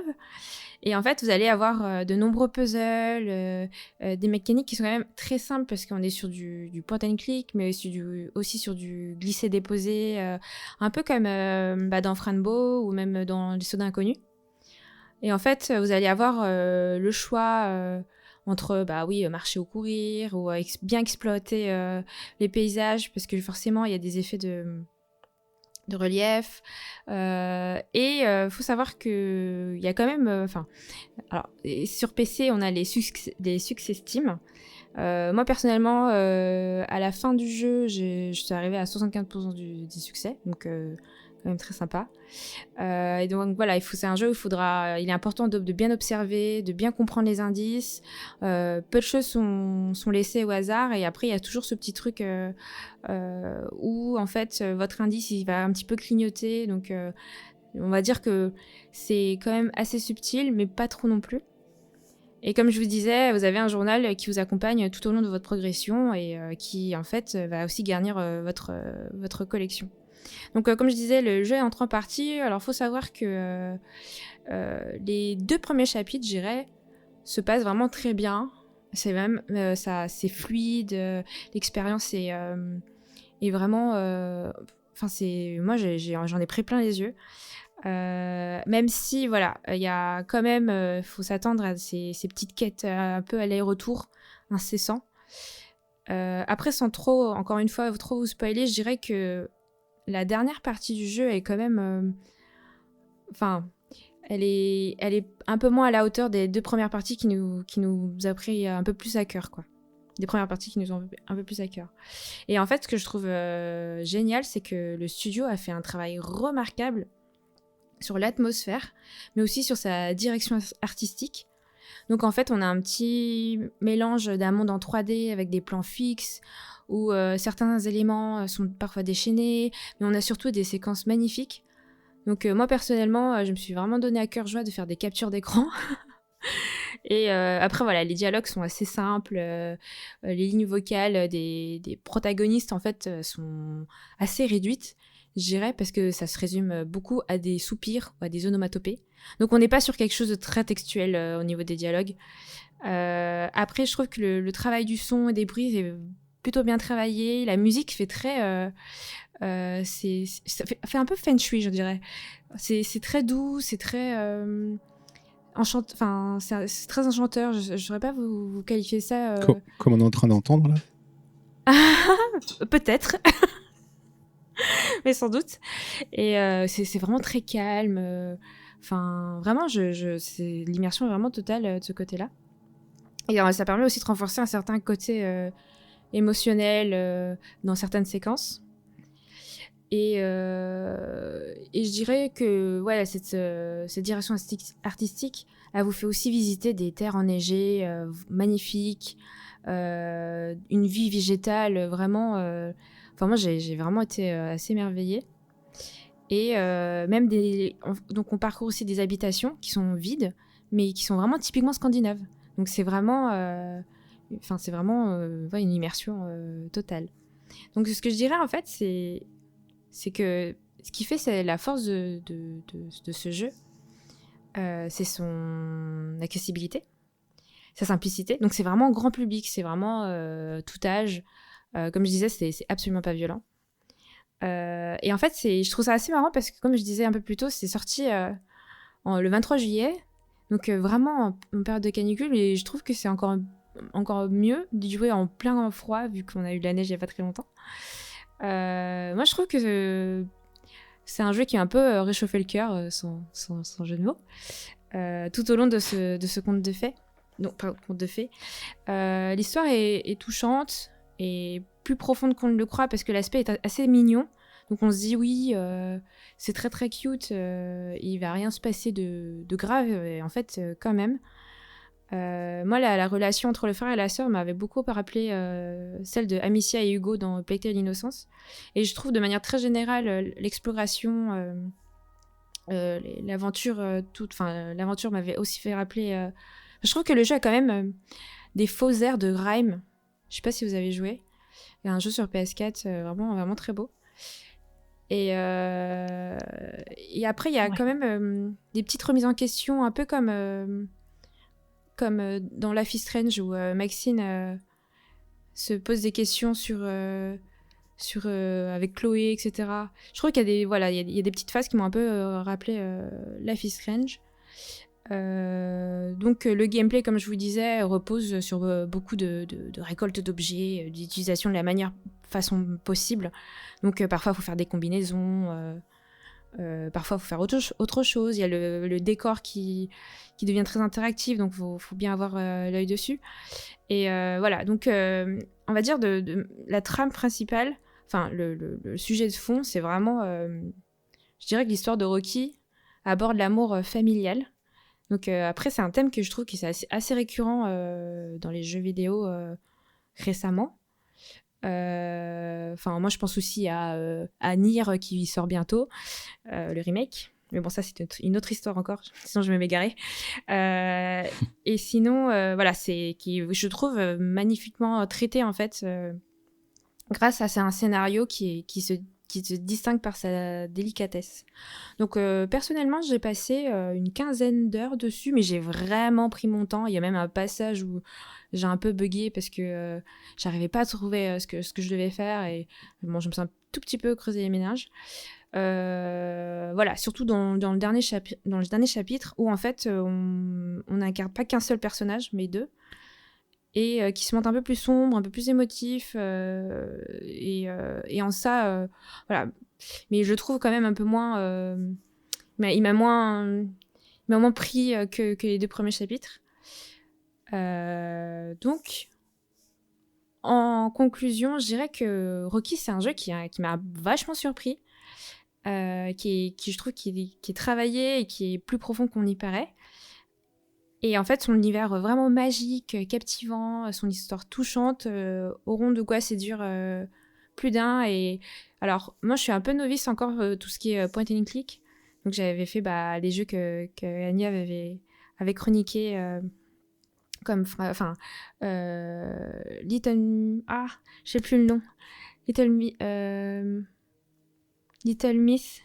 Speaker 3: Et en fait, vous allez avoir de nombreux puzzles, des mécaniques qui sont quand même très simples parce qu'on est sur du point and click, mais aussi sur du glisser-déposer, un peu comme dans Franbo ou même dans Les Sodas Inconnus. Et en fait, vous allez avoir le choix entre marcher ou courir, ou bien exploiter les paysages, parce que forcément, il y a des effets de relief. Et faut savoir qu'il y a quand même... sur PC, on a les success Steam. Moi, personnellement, à la fin du jeu, je suis arrivée à 75% des succès, donc quand même très sympa. Et donc voilà, c'est un jeu où il est important de bien observer, de bien comprendre les indices. Peu de choses sont laissées au hasard, et après il y a toujours ce petit truc où en fait votre indice il va un petit peu clignoter, donc on va dire que c'est quand même assez subtil, mais pas trop non plus. Et comme je vous disais, vous avez un journal qui vous accompagne tout au long de votre progression et qui en fait va aussi garnir votre collection. Donc comme je disais, le jeu est en 3 parties. Alors il faut savoir que les 2 premiers chapitres, je dirais, se passent vraiment très bien. C'est même c'est fluide, l'expérience est vraiment... moi j'en ai pris plein les yeux. Même si voilà, il y a quand même, faut s'attendre à ces petites quêtes un peu aller-retour incessants. Après, sans trop, encore une fois, trop vous spoiler, je dirais que la dernière partie du jeu est quand même... elle est un peu moins à la hauteur des 2 premières parties qui nous a pris un peu plus à cœur, quoi. Des premières parties qui nous ont un peu plus à cœur. Et en fait, ce que je trouve génial, c'est que le studio a fait un travail remarquable sur l'atmosphère, mais aussi sur sa direction artistique. Donc en fait, on a un petit mélange d'un monde en 3D avec des plans fixes, où certains éléments sont parfois déchaînés, mais on a surtout des séquences magnifiques. Donc moi personnellement, je me suis vraiment donné à cœur joie de faire des captures d'écran. Et après voilà, les dialogues sont assez simples, les lignes vocales des protagonistes en fait sont assez réduites, je dirais, parce que ça se résume beaucoup à des soupirs ou à des onomatopées. Donc on n'est pas sur quelque chose de très textuel au niveau des dialogues. Après, je trouve que le travail du son et des bruits est plutôt bien travaillé. La musique fait très... ça fait un peu feng shui, je dirais. C'est très doux, c'est très... c'est très enchanteur. Je ne saurais pas vous qualifier ça...
Speaker 2: Comme on est en train d'entendre, là.
Speaker 3: Peut-être. Mais sans doute. Et c'est vraiment très calme. Vraiment, c'est l'immersion est vraiment totale de ce côté-là. Et ça permet aussi de renforcer un certain côté émotionnel dans certaines séquences. Et je dirais que cette direction artistique, elle vous fait aussi visiter des terres enneigées, magnifiques, une vie végétale vraiment... moi, j'ai vraiment été assez émerveillée. Et même donc on parcourt aussi des habitations qui sont vides, mais qui sont vraiment typiquement scandinaves. Donc c'est vraiment, ouais, une immersion totale. Donc ce que je dirais en fait, c'est que ce qui fait c'est la force de ce jeu, c'est son accessibilité, sa simplicité. Donc c'est vraiment grand public, c'est vraiment tout âge. Comme je disais, c'est absolument pas violent. Et en fait, je trouve ça assez marrant parce que, comme je disais un peu plus tôt, c'est sorti le 23 juillet, donc vraiment en période de canicule, et je trouve que c'est encore mieux d'y jouer en plein froid, vu qu'on a eu de la neige il n'y a pas très longtemps. Moi, je trouve que c'est un jeu qui a un peu réchauffé le cœur, sans jeu de mots, tout au long de ce conte de fées. Donc, pas conte de fées. L'histoire est touchante et plus profonde qu'on ne le croit parce que l'aspect est assez mignon. Donc on se dit oui, c'est très très cute, il va rien se passer de grave, et en fait quand même. Moi la relation entre le frère et la sœur m'avait beaucoup rappelé celle de Amicia et Hugo dans Plague Tale Innocence. Et je trouve de manière très générale l'exploration, l'aventure l'aventure m'avait aussi fait rappeler. Je trouve que le jeu a quand même des faux airs de Grime. Je sais pas si vous avez joué. Il y a un jeu sur PS4 vraiment, vraiment très beau. Et après, il y a quand même des petites remises en question, un peu comme dans Life is Strange, où Maxine se pose des questions avec Chloé, etc. Je trouve qu'il y a il y a des petites phases qui m'ont un peu rappelé Life is Strange. Donc le gameplay, comme je vous disais, repose sur beaucoup de récolte d'objets, d'utilisation de la façon possible. Donc parfois il faut faire des combinaisons, parfois il faut faire autre chose. Il y a le décor qui devient très interactif, donc faut bien avoir l'œil dessus. Et voilà, donc on va dire de la trame principale, enfin le sujet de fond, c'est vraiment, je dirais que l'histoire de Rocky aborde l'amour familial. Donc après, c'est un thème que je trouve qui est assez récurrent dans les jeux vidéo récemment. Moi, je pense aussi à Nier qui sort bientôt, le remake. Mais bon, ça, c'est une autre histoire encore, sinon je vais m'égarer. Et sinon, voilà, je trouve magnifiquement traité, en fait, grâce à un scénario qui se distingue par sa délicatesse. Donc personnellement, j'ai passé une quinzaine d'heures dessus, mais j'ai vraiment pris mon temps. Il y a même un passage où j'ai un peu bugué parce que j'arrivais pas à trouver ce que je devais faire, et bon, je me suis un tout petit peu creusé les méninges. Voilà, surtout dans le dernier chapitre où en fait on n'incarne pas qu'un seul personnage, mais deux, et qui se montre un peu plus sombre, un peu plus émotif, et en ça, voilà. Mais je le trouve quand même un peu moins... mais il m'a moins pris que les deux premiers chapitres. Donc, en conclusion, je dirais que Rocky, c'est un jeu qui m'a vachement surpris, qui je trouve qui est travaillé et qui est plus profond qu'on y paraît. Et en fait, son univers vraiment magique, captivant, son histoire touchante, auront de quoi séduire plus d'un. Et alors, moi, je suis un peu novice encore tout ce qui est point and click. Donc, j'avais fait les jeux que Anya avait chroniqués, comme, Little... Ah, je sais plus le nom. Little Miss.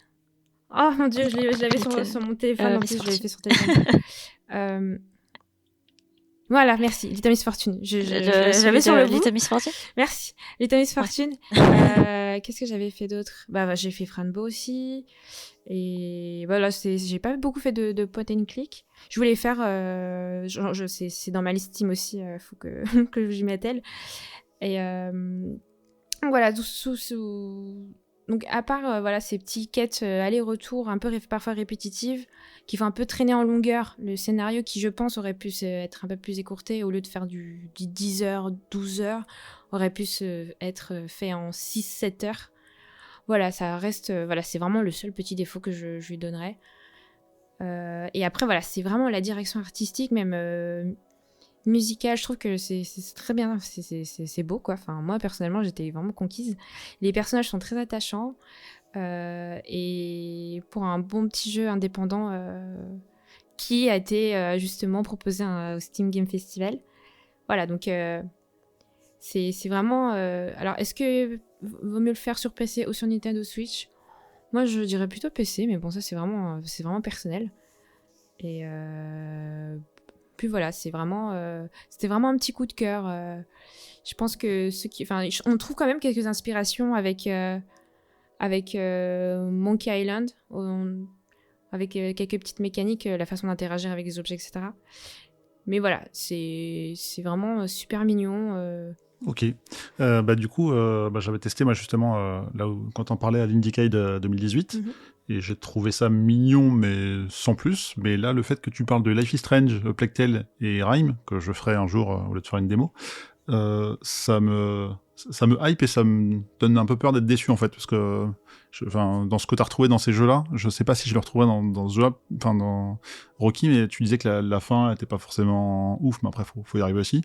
Speaker 3: Oh mon dieu, je l'avais sur mon téléphone, en plus, je l'avais fait sur téléphone. Voilà, merci. Little Miss Fortune. J'avais sur le bout.
Speaker 4: Little Miss Fortune.
Speaker 3: Merci. Little Miss Fortune. Qu'est-ce que j'avais fait d'autre ? J'ai fait Franbo aussi. Et voilà, j'ai pas beaucoup fait de point and click. Je voulais faire... c'est dans ma liste Steam aussi. Faut que j'y m'attelle. Et voilà, donc à part voilà, ces petites quêtes aller-retour un peu parfois répétitives qui font un peu traîner en longueur le scénario, qui je pense aurait pu être un peu plus écourté, au lieu de faire du 10 heures, 12 heures, aurait pu être fait en 6-7 heures. Voilà, ça reste voilà, c'est vraiment le seul petit défaut que je lui donnerais. Et après voilà, c'est vraiment la direction artistique, même musicale, je trouve que c'est très bien, c'est beau quoi. Enfin, moi personnellement, j'étais vraiment conquise. Les personnages sont très attachants. et pour un bon petit jeu indépendant qui a été justement proposé au Steam Game Festival. Voilà, donc c'est vraiment... alors, est-ce que vaut mieux le faire sur PC ou sur Nintendo Switch ? Moi, je dirais plutôt PC, mais bon, ça, c'est vraiment personnel. Et puis voilà, c'était vraiment un petit coup de cœur. Je pense que on trouve quand même quelques inspirations avec Monkey Island, avec quelques petites mécaniques, la façon d'interagir avec les objets, etc. Mais voilà, c'est vraiment super mignon.
Speaker 5: Ok. Du coup, j'avais testé moi justement quand on parlait à l'Indiecade 2018 et j'ai trouvé ça mignon mais sans plus. Mais là, le fait que tu parles de Life is Strange, Plague Tale et Rime, que je ferai un jour au lieu de faire une démo, ça me hype et ça me donne un peu peur d'être déçu en fait, parce que dans ce que tu as retrouvé dans ces jeux-là, je sais pas si je le retrouverai dans ce jeu-là, dans Rocky, mais tu disais que la fin était pas forcément ouf, mais après faut y arriver aussi.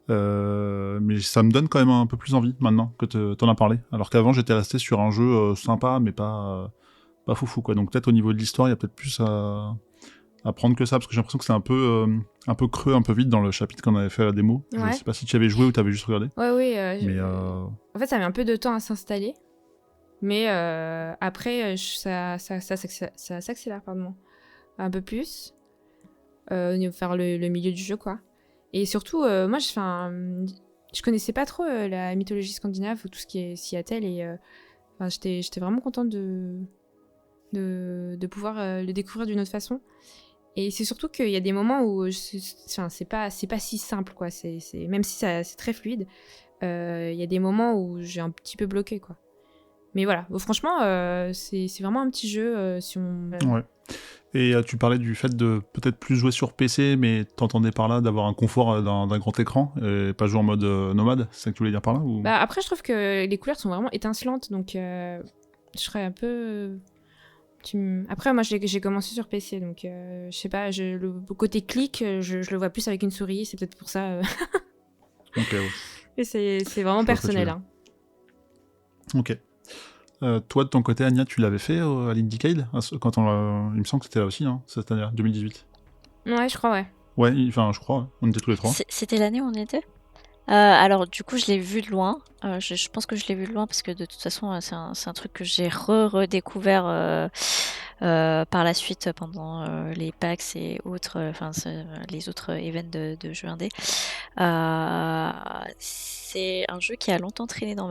Speaker 5: Mais ça me donne quand même un peu plus envie maintenant que t'en as parlé, alors qu'avant j'étais resté sur un jeu sympa mais pas foufou quoi. Donc peut-être au niveau de l'histoire il y a peut-être plus à prendre que ça, parce que j'ai l'impression que c'est un peu creux, un peu vite dans le chapitre qu'on avait fait à la démo.
Speaker 3: Ouais.
Speaker 5: Je sais pas si tu avais joué ou t'avais juste regardé.
Speaker 3: Oui.
Speaker 5: En
Speaker 3: fait, ça met un peu de temps à s'installer, mais après, ça s'accélère, un peu plus, vers le milieu du jeu, quoi. Et surtout, moi, je connaissais pas trop la mythologie scandinave ou tout ce qui est Seattle, et j'étais vraiment contente de pouvoir le découvrir d'une autre façon. Et c'est surtout qu'il y a des moments où c'est pas si simple, quoi. Même si c'est très fluide, il y a des moments où j'ai un petit peu bloqué, quoi. Mais voilà, franchement, c'est vraiment un petit jeu si on...
Speaker 5: Ouais. Et tu parlais du fait de peut-être plus jouer sur PC, mais t'entendais par là d'avoir un confort d'un grand écran et pas jouer en mode nomade, c'est ça que tu voulais dire par là ou...
Speaker 3: Bah, après, je trouve que les couleurs sont vraiment étincelantes, donc je serais un peu... Après, moi, j'ai commencé sur PC, donc je sais pas, le côté clic, je le vois plus avec une souris, c'est peut-être pour ça.
Speaker 5: Ok, ouais.
Speaker 3: Et c'est vraiment personnel. Hein.
Speaker 5: Ok. Toi, de ton côté, Anya, tu l'avais fait à l'Indiecade quand il me semble que c'était là aussi, hein, cette année, 2018.
Speaker 3: Ouais, je crois, ouais.
Speaker 5: Ouais, je crois, ouais. On était tous les trois.
Speaker 4: C'était l'année où on était alors du coup je l'ai vu de loin, je pense que je l'ai vu de loin parce que de toute façon c'est un truc que j'ai redécouvert par la suite pendant les PAX et autres, les autres events de jeux indés. C'est un jeu qui a longtemps traîné dans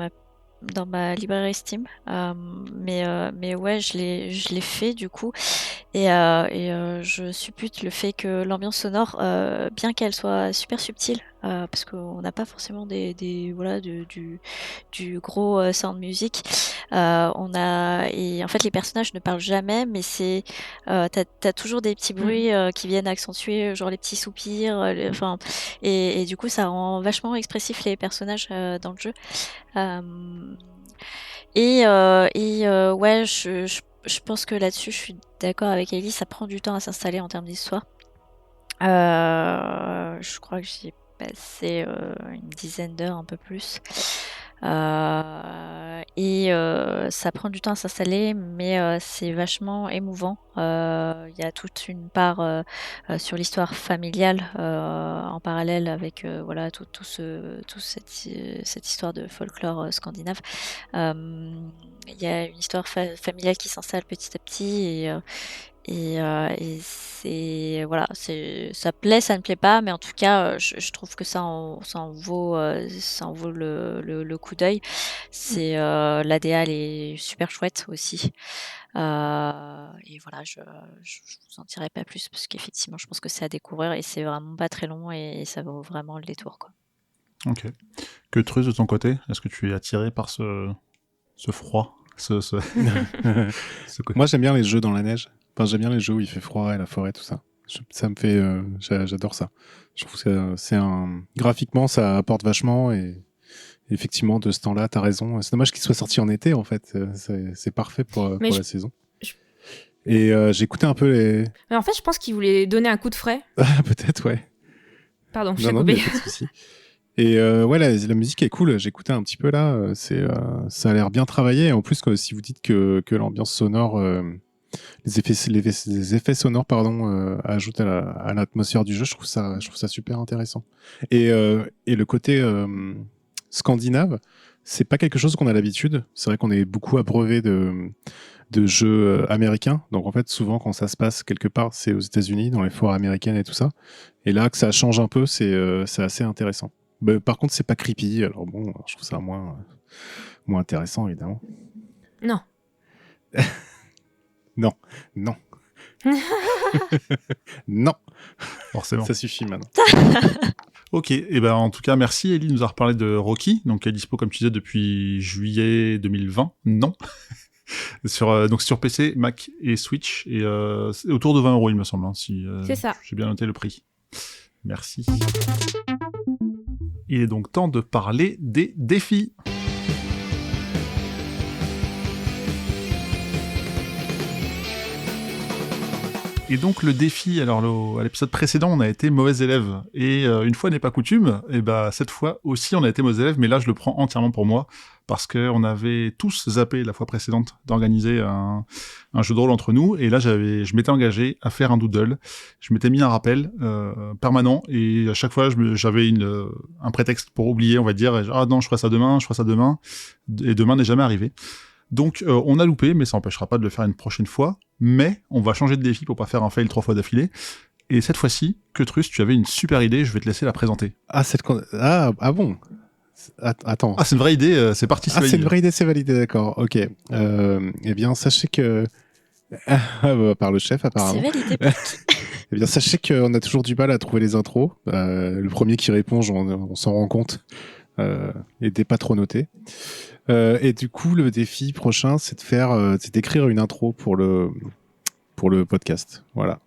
Speaker 4: ma librairie Steam, mais ouais je l'ai fait du coup et je suppute le fait que l'ambiance sonore, bien qu'elle soit super subtile, parce qu'on n'a pas forcément du gros sound music, et en fait les personnages ne parlent jamais, mais t'as toujours des petits bruits qui viennent accentuer genre les petits soupirs, et du coup ça rend vachement expressif les personnages dans le jeu. Ouais, je pense que là-dessus, je suis d'accord avec Ellie, ça prend du temps à s'installer en termes d'histoire. Je crois que j'y ai passé une dizaine d'heures, un peu plus. Ça prend du temps à s'installer, mais c'est vachement émouvant. Il y a toute une part sur l'histoire familiale en parallèle avec toute cette histoire de folklore scandinave. Il y a une histoire familiale qui s'installe petit à petit, et ça plaît, ça ne plaît pas, mais en tout cas je trouve que ça en vaut le coup d'œil. L'ADA elle est super chouette aussi, et voilà, je vous en dirai pas plus parce qu'effectivement je pense que c'est à découvrir et c'est vraiment pas très long et ça vaut vraiment le détour, quoi.
Speaker 5: Ok. Que Treuse, de ton côté, est-ce que tu es attiré par ce froid, ce côté...
Speaker 2: Moi, j'aime bien les jeux dans la neige. Enfin, j'aime bien les jeux où il fait froid et la forêt, tout ça. Ça me fait... j'adore ça. Je trouve que graphiquement, ça apporte vachement, et effectivement, de ce temps-là, t'as raison. C'est dommage qu'il soit sorti en été, en fait. C'est parfait pour la saison. Et j'ai écouté un peu les...
Speaker 3: Mais en fait, je pense qu'il voulait donner un coup de frais.
Speaker 2: Peut-être, ouais.
Speaker 3: Pardon, je t'ai coupé.
Speaker 2: Mais pas de souci. Et ouais, la musique est cool. J'ai écouté un petit peu là. Ça a l'air bien travaillé. En plus, si vous dites que l'ambiance sonore, les effets sonores, pardon, ajoutent à l'atmosphère du jeu, je trouve ça super intéressant. Et le côté scandinave, c'est pas quelque chose qu'on a l'habitude. C'est vrai qu'on est beaucoup abreuvé de jeux américains. Donc en fait, souvent quand ça se passe quelque part, c'est aux États-Unis, dans les forêts américaines et tout ça. Et là, que ça change un peu, c'est assez intéressant. Bah, par contre, c'est pas creepy. Alors bon, je trouve ça moins intéressant, évidemment.
Speaker 3: Non.
Speaker 2: Non. Non,
Speaker 5: Forcément.
Speaker 2: ça suffit maintenant.
Speaker 5: Ok, et ben en tout cas, merci Ellie de nous avoir parlé de Rocky, donc qui est dispo comme tu disais depuis juillet 2020. Non. Donc sur PC, Mac et Switch, et c'est autour de 20 € il me semble, hein, si
Speaker 3: C'est ça.
Speaker 5: j'ai bien noté le prix. Merci. Il est donc temps de parler des défis. Et donc le défi, alors à l'épisode précédent, on a été mauvais élève. Et une fois n'est pas coutume, et bah cette fois aussi on a été mauvais élève, mais là je le prends entièrement pour moi, parce qu'on avait tous zappé la fois précédente d'organiser un jeu de rôle entre nous, et là je m'étais engagé à faire un doodle. Je m'étais mis un rappel permanent, et à chaque fois j'avais un prétexte pour oublier, on va dire, ah non, je ferai ça demain, et demain n'est jamais arrivé. Donc on a loupé, mais ça n'empêchera pas de le faire une prochaine fois. Mais on va changer de défi pour pas faire un fail 3 fois d'affilée. Et cette fois-ci, Quetrus, tu avais une super idée, je vais te laisser la présenter.
Speaker 2: Ah bon. Attends.
Speaker 5: Ah, c'est une vraie idée, c'est parti, c'est
Speaker 2: Ah,
Speaker 5: validé.
Speaker 2: c'est une vraie idée, c'est validé, d'accord. Ok. Eh bien, sachez que... par le chef, apparemment.
Speaker 4: C'est validé.
Speaker 2: Eh bien, sachez qu'on a toujours du mal à trouver les intros. Le premier qui répond, on s'en rend compte, n'était pas trop noté. Et du coup, le défi prochain, c'est d'écrire une intro pour le podcast. Voilà.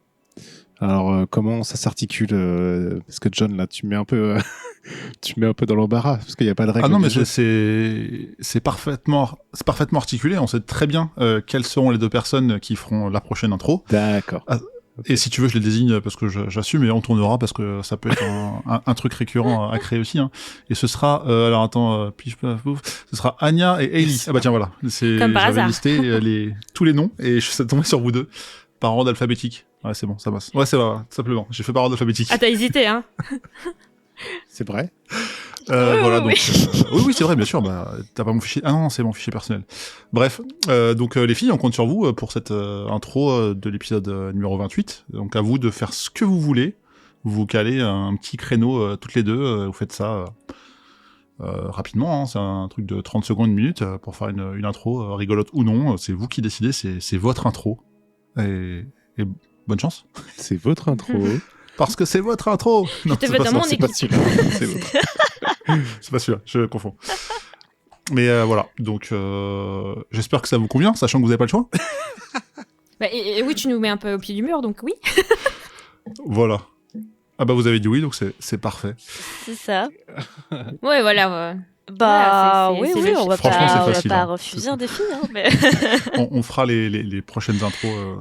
Speaker 2: Alors, comment ça s'articule parce que John, là, tu me mets un peu, tu me mets un peu dans l'embarras parce qu'il n'y a pas de règle.
Speaker 5: Ah non, mais
Speaker 2: du jeu.
Speaker 5: c'est parfaitement articulé. On sait très bien quelles seront les deux personnes qui feront la prochaine intro.
Speaker 2: D'accord.
Speaker 5: Et si tu veux, je les désigne parce que j'assume, et on tournera parce que ça peut être un truc récurrent à créer aussi. Hein. Et ce sera, alors attends, ce sera Anya et Hailey. Ah bah tiens, voilà.
Speaker 3: Comme par
Speaker 5: J'avais
Speaker 3: hasard.
Speaker 5: listé tous les noms et je suis tombé sur vous deux par ordre alphabétique. Ouais, c'est bon, ça passe. Ouais, c'est vrai, simplement. J'ai fait par ordre alphabétique.
Speaker 3: Ah, t'as hésité, hein?
Speaker 2: C'est vrai.
Speaker 5: Voilà,
Speaker 4: oui.
Speaker 5: donc oui, c'est vrai, bien sûr. Bah, t'as pas mon fichier. Ah non, c'est mon fichier personnel. Bref, donc les filles, on compte sur vous pour cette intro de l'épisode numéro 28. Donc à vous de faire ce que vous voulez. Vous calez un petit créneau toutes les deux. Vous faites ça rapidement. Hein, c'est un truc de 30 secondes, 1 minute pour faire une intro rigolote ou non. C'est vous qui décidez. C'est votre intro. Et bonne chance.
Speaker 2: C'est votre intro.
Speaker 5: Parce que c'est votre intro. Non,
Speaker 3: te
Speaker 5: c'est
Speaker 3: veux
Speaker 5: pas
Speaker 3: dans
Speaker 5: ça,
Speaker 3: mon
Speaker 5: c'est pas
Speaker 3: équipe.
Speaker 5: celui-là. C'est l'autre. C'est pas celui-là, je confonds. Mais voilà, donc j'espère que ça vous convient, sachant que vous n'avez pas le choix.
Speaker 3: Bah, et oui, tu nous mets un peu au pied du mur, donc oui.
Speaker 5: Voilà. Ah bah vous avez dit oui, donc c'est parfait.
Speaker 4: C'est ça.
Speaker 3: Ouais, voilà.
Speaker 4: Bah
Speaker 3: Voilà, c'est
Speaker 4: oui,
Speaker 3: le
Speaker 4: on va
Speaker 5: Franchement,
Speaker 4: pas,
Speaker 5: c'est
Speaker 4: on va
Speaker 5: facile,
Speaker 4: pas
Speaker 5: hein.
Speaker 4: refuser un défi, hein, mais...
Speaker 5: On fera les prochaines intros,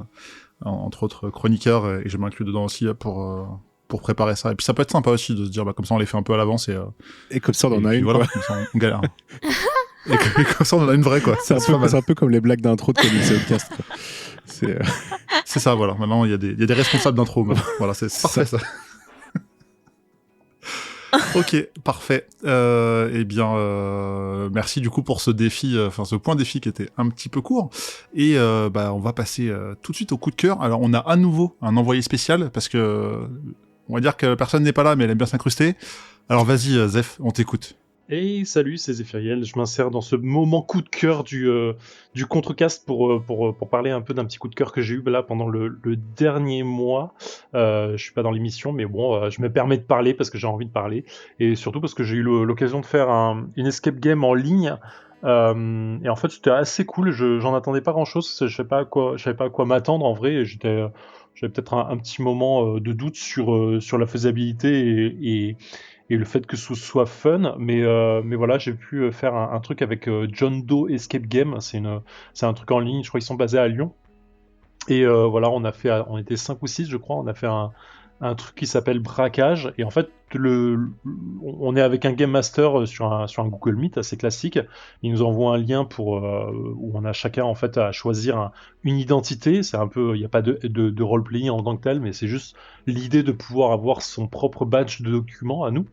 Speaker 5: entre autres chroniqueurs, et je m'inclus dedans aussi pour préparer ça. Et puis ça peut être sympa aussi de se dire, bah comme ça on les fait un peu à l'avance
Speaker 2: Et comme ça, on en
Speaker 5: et
Speaker 2: a
Speaker 5: puis
Speaker 2: une.
Speaker 5: voilà,
Speaker 2: Quoi.
Speaker 5: comme ça on galère. et comme ça on en a une vraie quoi.
Speaker 2: C'est
Speaker 5: pas mal.
Speaker 2: un peu comme les blagues d'intro de Comics Outcast. Quoi. C'est
Speaker 5: C'est ça, voilà. Maintenant, il y a des responsables d'intro. Voilà, c'est parfait, ça. Ok, parfait. Eh bien, merci du coup pour ce défi, ce point défi qui était un petit peu court. Et on va passer tout de suite au coup de cœur. Alors, on a à nouveau un envoyé spécial parce que on va dire que personne n'est pas là, mais elle aime bien s'incruster. Alors, vas-y, Zef, on t'écoute.
Speaker 6: Hey, salut, c'est Zéphiriel. Je m'insère dans ce moment coup de cœur du Contrecast pour parler un peu d'un petit coup de cœur que j'ai eu là pendant le dernier mois. Je suis pas dans l'émission, mais bon, je me permets de parler parce que j'ai envie de parler et surtout parce que j'ai eu l'occasion de faire une escape game en ligne. Et en fait, c'était assez cool. J'en attendais pas grand-chose. Je savais pas à quoi m'attendre en vrai. J'avais peut-être un petit moment de doute sur la faisabilité et le fait que ce soit fun, mais voilà, j'ai pu faire un truc avec John Doe Escape Game, c'est un truc en ligne, je crois qu'ils sont basés à Lyon, et voilà, on était 5 ou 6 je crois, on a fait un truc qui s'appelle Braquage, et en fait, on est avec un Game Master sur un Google Meet assez classique. Il nous envoie un lien où on a chacun en fait à choisir une identité. C'est un peu, il n'y a pas de role-playing en tant que tel, mais c'est juste l'idée de pouvoir avoir son propre badge de document à nous.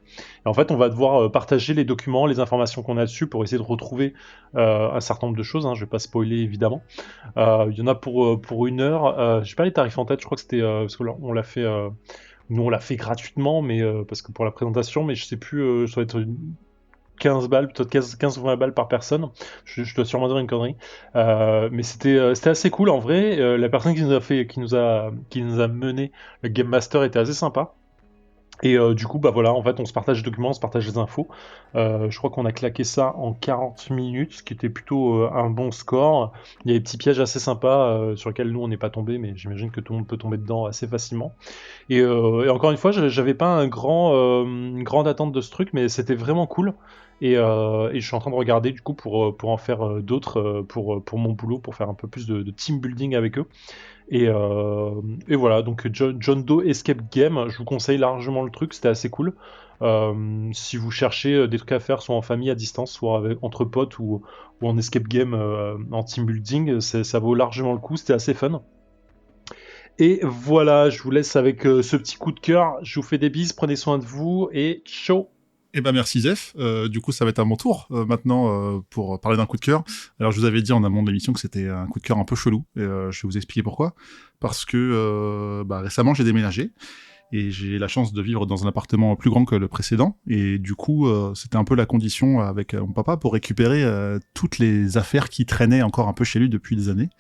Speaker 6: Et en fait, on va devoir partager les documents, les informations qu'on a dessus pour essayer de retrouver un certain nombre de choses. Je vais pas spoiler évidemment. Il y en a pour 1 heure. J'ai pas les tarifs en tête. Je crois que c'était parce que là, on l'a fait. Nous, on l'a fait gratuitement, mais parce que pour la présentation, mais je sais plus, ça doit être 15 balles, peut-être 15 ou 20 balles par personne. Je dois sûrement dire une connerie. Mais c'était assez cool en vrai. La personne qui nous a mené le Game Master était assez sympa. Et du coup, bah voilà, en fait, on se partage les documents, on se partage les infos. Je crois qu'on a claqué ça en 40 minutes, ce qui était plutôt un bon score. Il y a des petits pièges assez sympas sur lesquels nous, on n'est pas tombé, mais j'imagine que tout le monde peut tomber dedans assez facilement. Et encore une fois, j'avais pas une grande attente de ce truc, mais c'était vraiment cool. Et je suis en train de regarder du coup pour en faire d'autres pour mon boulot, pour faire un peu plus de team building avec eux. Et voilà, donc John Doe Escape Game, je vous conseille largement le truc, c'était assez cool. Si vous cherchez des trucs à faire, soit en famille, à distance, soit entre potes ou en escape game en team building, ça vaut largement le coup, c'était assez fun. Et voilà, je vous laisse avec ce petit coup de cœur. Je vous fais des bises, prenez soin de vous et ciao.
Speaker 5: Eh ben merci Zef. Du coup, ça va être à mon tour maintenant pour parler d'un coup de cœur. Alors, je vous avais dit en amont de l'émission que c'était un coup de cœur un peu chelou. Et, je vais vous expliquer pourquoi. Parce que récemment, j'ai déménagé et j'ai la chance de vivre dans un appartement plus grand que le précédent. Et du coup, c'était un peu la condition avec mon papa pour récupérer toutes les affaires qui traînaient encore un peu chez lui depuis des années.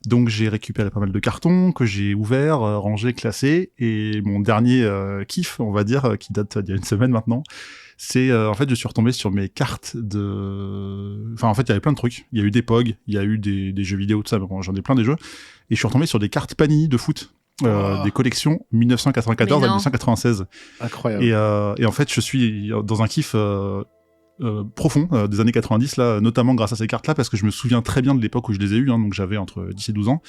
Speaker 5: Donc j'ai récupéré pas mal de cartons que j'ai ouverts, rangés, classés, et mon dernier kiff, on va dire, qui date d'il y a une semaine maintenant, c'est en fait je suis retombé sur mes cartes de... Enfin en fait il y avait plein de trucs, il y a eu des POG, il y a eu des jeux vidéo, tout ça, bon, j'en ai plein des jeux, et je suis retombé sur des cartes Panini de foot. Des collections 1994 à 1996.
Speaker 2: Incroyable.
Speaker 5: Et en fait je suis dans un kiff... profond des années 90 là, notamment grâce à ces cartes là, parce que je me souviens très bien de l'époque où je les ai eues, donc j'avais entre 10 et 12 ans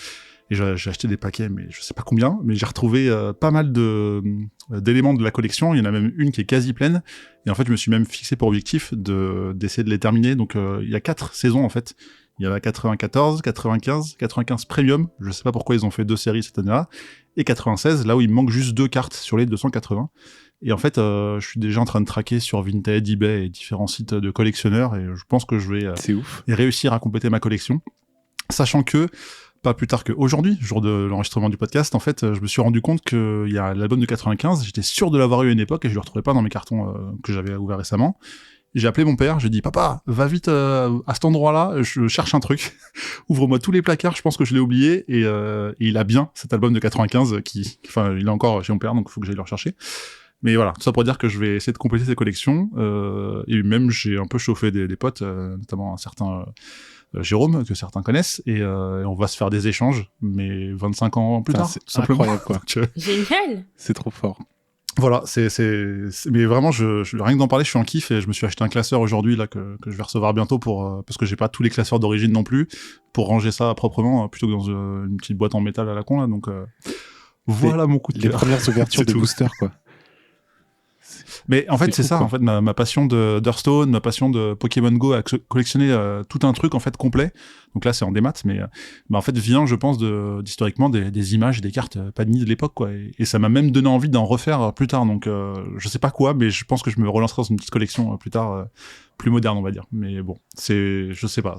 Speaker 5: et j'ai acheté des paquets, mais je sais pas combien, mais j'ai retrouvé pas mal d'éléments de la collection. Il y en a même une qui est quasi pleine, et en fait je me suis même fixé pour objectif d'essayer de les terminer. Donc il y a 4 saisons en fait. Il y en a 94, 95, 95 Premium, je sais pas pourquoi ils ont fait 2 séries cette année-là, et 96, là où il me manque juste 2 cartes sur les 280. Et en fait, je suis déjà en train de traquer sur Vinted, eBay et différents sites de collectionneurs, et je pense que je vais
Speaker 2: C'est ouf.
Speaker 5: réussir à compléter ma collection. Sachant que, pas plus tard qu'aujourd'hui, jour de l'enregistrement du podcast, en fait, je me suis rendu compte qu'il y a l'album de 95, j'étais sûr de l'avoir eu à une époque, et je le retrouvais pas dans mes cartons que j'avais ouverts récemment. J'ai appelé mon père, j'ai dit « Papa, va vite à cet endroit-là, je cherche un truc. Ouvre-moi tous les placards, je pense que je l'ai oublié. » Et il a bien cet album de 95, enfin, il est encore chez mon père, donc il faut que j'aille le rechercher. Mais voilà, tout ça pour dire que je vais essayer de compléter ces collections. Et même, j'ai un peu chauffé des potes, notamment un certain Jérôme, que certains connaissent. Et on va se faire des échanges, mais 25 ans plus tard,
Speaker 2: C'est
Speaker 5: tout simplement.
Speaker 2: incroyable, quoi.
Speaker 3: Génial.
Speaker 2: C'est trop fort.
Speaker 5: Voilà, mais vraiment, rien que d'en parler, je suis en kiff, et je me suis acheté un classeur aujourd'hui, là, que je vais recevoir bientôt parce que j'ai pas tous les classeurs d'origine non plus, pour ranger ça proprement, plutôt que dans une petite boîte en métal à la con, là, donc, voilà mon coup de
Speaker 2: Les
Speaker 5: cœur.
Speaker 2: premières ouvertures
Speaker 5: C'est
Speaker 2: de
Speaker 5: tout.
Speaker 2: booster, quoi.
Speaker 5: Mais en fait, c'est
Speaker 2: fou,
Speaker 5: ça,
Speaker 2: quoi.
Speaker 5: en fait, ma passion d'Hearthstone, ma passion de Pokémon Go à collectionner tout un truc, en fait, complet. Donc là, c'est en démat, mais en fait, vient, je pense, historiquement des images et des cartes Panini de l'époque, quoi. Et ça m'a même donné envie d'en refaire plus tard. Donc, je sais pas quoi, mais je pense que je me relancerai dans une petite collection plus tard, plus moderne, on va dire. Mais bon, je sais pas.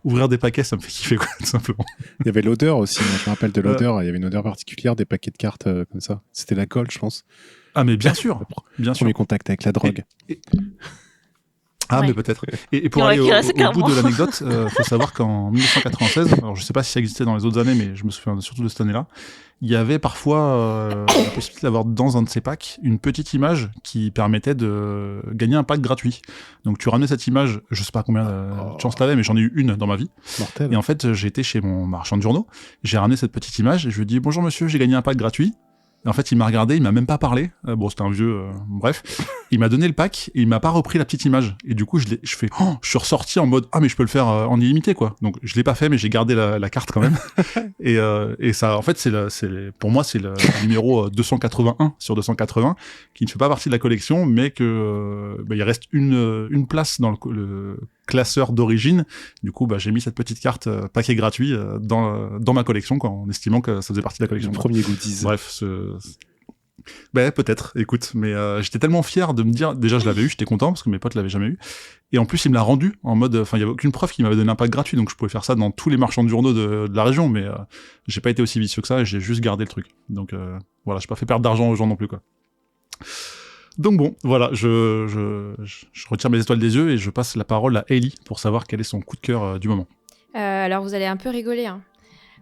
Speaker 5: Ouvrir des paquets, ça me fait kiffer, quoi, tout simplement.
Speaker 2: Il y avait l'odeur aussi, moi, je me rappelle de l'odeur. Il y avait une odeur particulière des paquets de cartes comme ça. C'était la colle, je pense.
Speaker 5: Ah, mais bien sûr, bien sûr.
Speaker 2: Premier contact avec la drogue.
Speaker 5: Ah,
Speaker 4: Ouais.
Speaker 5: mais peut-être. Et pour
Speaker 4: Il
Speaker 5: aller
Speaker 4: aurait pu
Speaker 5: au
Speaker 4: rester
Speaker 5: bout
Speaker 4: clairement.
Speaker 5: de l'anecdote, faut savoir qu'en 1996, alors je sais pas si ça existait dans les autres années, mais je me souviens surtout de cette année-là, il y avait parfois la possibilité d'avoir dans un de ces packs une petite image qui permettait de gagner un pack gratuit. Donc tu ramenais cette image, je sais pas combien de chance t'avais, mais j'en ai eu une dans ma vie.
Speaker 2: Mortel.
Speaker 5: Et en fait, j'ai été chez mon marchand de journaux, j'ai ramené cette petite image et je lui ai dit « Bonjour monsieur, j'ai gagné un pack gratuit ». Et en fait, il m'a regardé, il m'a même pas parlé. Bon, c'était un vieux, bref. il m'a donné le pack et il m'a pas repris la petite image. Et du coup, je suis ressorti en mode, ah, mais je peux le faire en illimité, quoi. Donc, je l'ai pas fait, mais j'ai gardé la carte quand même. Et ça, en fait, pour moi, c'est le numéro 281 sur 280 qui ne fait pas partie de la collection, mais que, il reste une place dans le classeur d'origine. Du coup, j'ai mis cette petite carte paquet gratuit dans ma collection, quoi, en estimant que ça faisait partie de la collection.
Speaker 2: Le premier goodies.
Speaker 5: Bref, peut-être, écoute, mais j'étais tellement fier de me dire, déjà je l'avais eu, j'étais content parce que mes potes l'avaient jamais eu, et en plus il me l'a rendu en mode, enfin il y avait aucune preuve qu'il m'avait donné un pack gratuit, donc je pouvais faire ça dans tous les marchands de journaux de la région, mais j'ai pas été aussi vicieux que ça, et j'ai juste gardé le truc. Donc voilà, j'ai pas fait perdre d'argent aux gens non plus, quoi. Donc bon, voilà, je retire mes étoiles des yeux et je passe la parole à Ellie pour savoir quel est son coup de cœur du moment.
Speaker 3: Alors vous allez un peu rigoler, hein,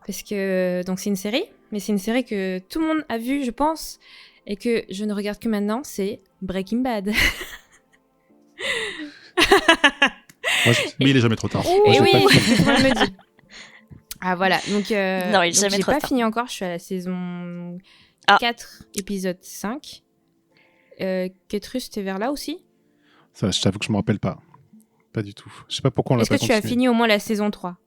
Speaker 3: parce que donc c'est une série, mais c'est une série que tout le monde a vue, je pense, et que je ne regarde que maintenant, c'est Breaking Bad.
Speaker 5: Mais il est jamais trop tard.
Speaker 3: Et oui, c'est ce que tout le monde me dit. Ah voilà, donc,
Speaker 4: Non, il est jamais
Speaker 3: j'ai
Speaker 4: trop
Speaker 3: pas
Speaker 4: tard.
Speaker 3: fini encore, je suis à la saison 4, épisode 5. Ketrus, t'es vers là aussi?
Speaker 2: Ça, je t'avoue que je me rappelle pas. Pas du tout. Je sais pas pourquoi on l'a
Speaker 3: Est-ce
Speaker 2: pas
Speaker 3: que tu as
Speaker 2: continué.
Speaker 3: fini au moins la saison 3?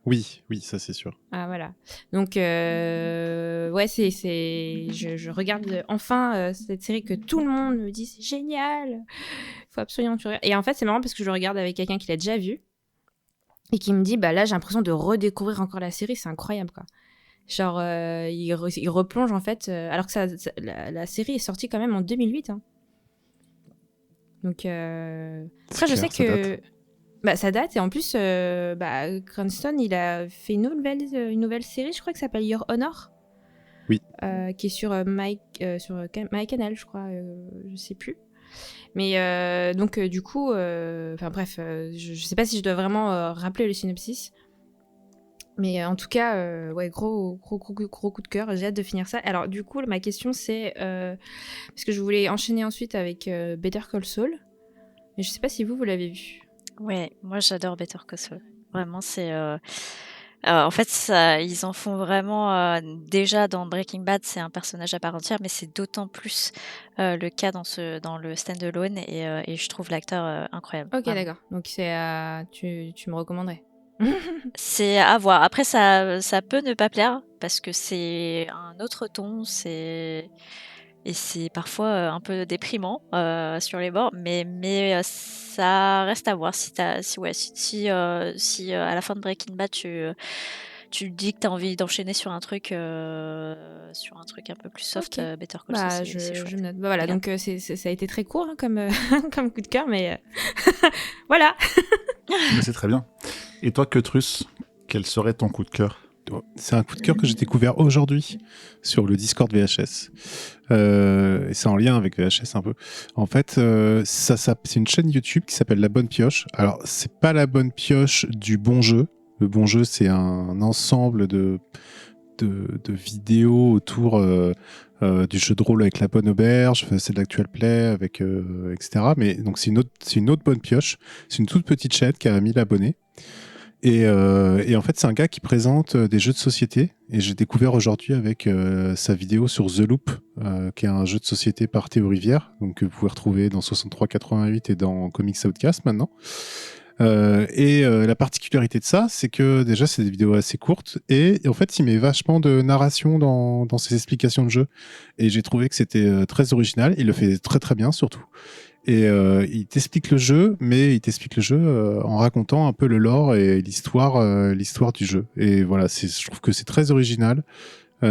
Speaker 2: Oui, ça c'est sûr.
Speaker 3: Ah voilà. Donc ouais, je regarde enfin cette série que tout le monde me dit c'est génial. Faut absolument que tu regardes. Et en fait, c'est marrant parce que je le regarde avec quelqu'un qui l'a déjà vu et qui me dit bah là, j'ai l'impression de redécouvrir encore la série, c'est incroyable quoi. Genre il replonge en fait alors que la série est sortie quand même en 2008 hein. Donc après je sais que ça date et en plus Cranston il a fait une nouvelle série je crois qui s'appelle Your Honor.
Speaker 2: Oui.
Speaker 3: Qui est sur MyCanal je crois je sais plus. Mais donc du coup enfin bref je sais pas si je dois vraiment rappeler le synopsis. Mais en tout cas, ouais, gros coup de cœur. J'ai hâte de finir ça. Alors du coup, ma question c'est parce que je voulais enchaîner ensuite avec Better Call Saul, mais je sais pas si vous l'avez vu.
Speaker 4: Ouais, moi j'adore Better Call Saul. Vraiment, c'est en fait ils en font vraiment déjà dans Breaking Bad, c'est un personnage à part entière, mais c'est d'autant plus le cas dans le stand-alone et je trouve l'acteur incroyable.
Speaker 3: Ok,
Speaker 4: vraiment.
Speaker 3: d'accord. Donc c'est tu me recommanderais.
Speaker 4: C'est à voir. Après, ça peut ne pas plaire parce que c'est un autre ton, et c'est parfois un peu déprimant sur les bords, mais ça reste à voir. Si à la fin de Breaking Bad tu dis que tu as envie d'enchaîner sur un truc un peu plus soft,
Speaker 3: Ok.
Speaker 4: Better Call Saul,
Speaker 3: Bah,
Speaker 4: c'est chouette.
Speaker 3: je me note. Bah, voilà,
Speaker 4: Regarde.
Speaker 3: donc ça a été très court hein, comme, comme coup de cœur, mais voilà.
Speaker 5: Mais c'est très bien. Et toi, Ketrus, quel serait ton coup de cœur?
Speaker 2: C'est un coup de cœur que j'ai découvert aujourd'hui sur le Discord VHS. Et c'est en lien avec VHS un peu. En fait, c'est une chaîne YouTube qui s'appelle La Bonne Pioche. Alors, c'est pas la bonne pioche du bon jeu. Le bon jeu, c'est un ensemble de vidéos autour du jeu de rôle avec la bonne auberge, c'est de l'actual play, avec, etc. Mais donc, c'est une autre bonne pioche. C'est une toute petite chaîne qui a 1000 abonnés. Et en fait, c'est un gars qui présente des jeux de société. Et j'ai découvert aujourd'hui avec sa vidéo sur The Loop, qui est un jeu de société par Théo Rivière, donc que vous pouvez retrouver dans 6388 et dans Comics Outcast maintenant. La particularité de ça, c'est que déjà, c'est des vidéos assez courtes. Et en fait, il met vachement de narration dans ses explications de jeu. Et j'ai trouvé que c'était très original. Il le fait très très bien, surtout. Et il t'explique le jeu, mais il t'explique le jeu en racontant un peu le lore et l'histoire du jeu. Et voilà, je trouve que c'est très original. C'est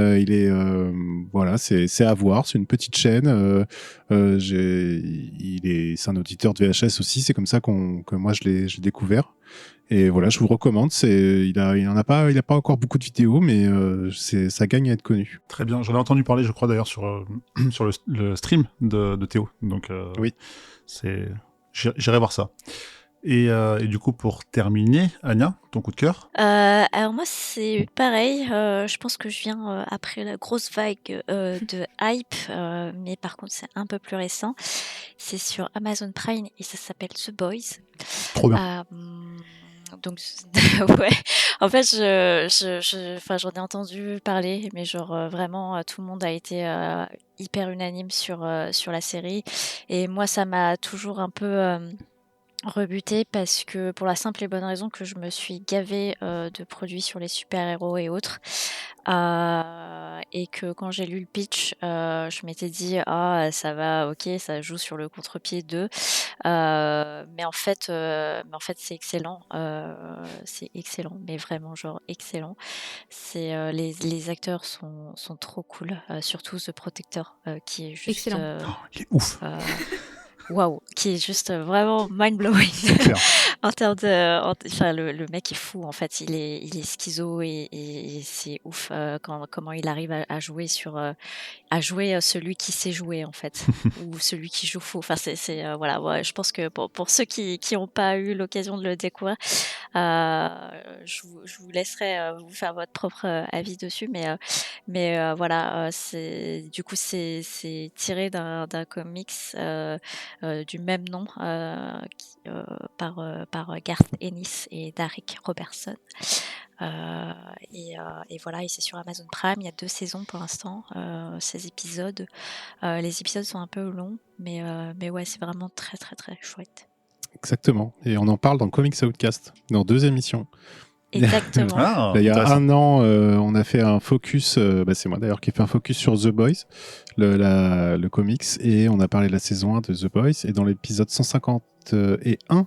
Speaker 2: à voir. C'est une petite chaîne. C'est un auditeur de VHS aussi. C'est comme ça que moi je l'ai découvert. Et voilà, je vous le recommande. Il a pas encore beaucoup de vidéos, mais ça gagne à être connu.
Speaker 5: Très bien. J'en ai entendu parler, je crois d'ailleurs sur le stream de Théo. Donc
Speaker 2: oui,
Speaker 5: j'irai voir ça. Et du coup, pour terminer, Anya, ton coup de cœur?
Speaker 4: Alors moi, c'est pareil. Je pense que je viens après la grosse vague de hype, mais par contre, c'est un peu plus récent. C'est sur Amazon Prime et ça s'appelle The Boys.
Speaker 5: Trop bien.
Speaker 4: donc ouais, en fait, enfin, j'en ai entendu parler, mais genre vraiment, tout le monde a été hyper unanime sur la série. Et moi, ça m'a toujours un peu rebutée parce que pour la simple et bonne raison que je me suis gavée de produits sur les super-héros et autres. Et que quand j'ai lu le pitch, je m'étais dit ah ça va, ok, ça joue sur le contre-pied d'eux, mais en fait c'est excellent, mais vraiment genre excellent. C'est les acteurs sont trop cool, surtout The Protector qui est juste
Speaker 3: Excellent.
Speaker 5: Il est ouf.
Speaker 4: waouh, qui est juste vraiment mind-blowing.
Speaker 5: C'est clair.
Speaker 4: En termes de, enfin, le mec est fou en fait. Il est schizo et c'est ouf comment il arrive à jouer celui qui sait jouer en fait, ou celui qui joue faux. Enfin, voilà. Ouais, je pense que pour ceux qui n'ont pas eu l'occasion de le découvrir, je vous laisserai vous faire votre propre avis dessus. Mais voilà, c'est tiré d'un comics du même nom par Garth Ennis et Derek Robertson. Et voilà, et c'est sur Amazon Prime. Il y a 2 saisons pour l'instant, 16 épisodes. Les épisodes sont un peu longs, mais ouais, c'est vraiment très très très chouette.
Speaker 2: Exactement. Et on en parle dans Comics Outcast, dans 2 émissions.
Speaker 4: Exactement.
Speaker 5: Ah,
Speaker 2: Il y a
Speaker 5: intéressant.
Speaker 2: 1 an, on a fait un focus, c'est moi d'ailleurs qui ai fait un focus sur The Boys, le comics, et on a parlé de la saison 1 de The Boys, et dans l'épisode 151,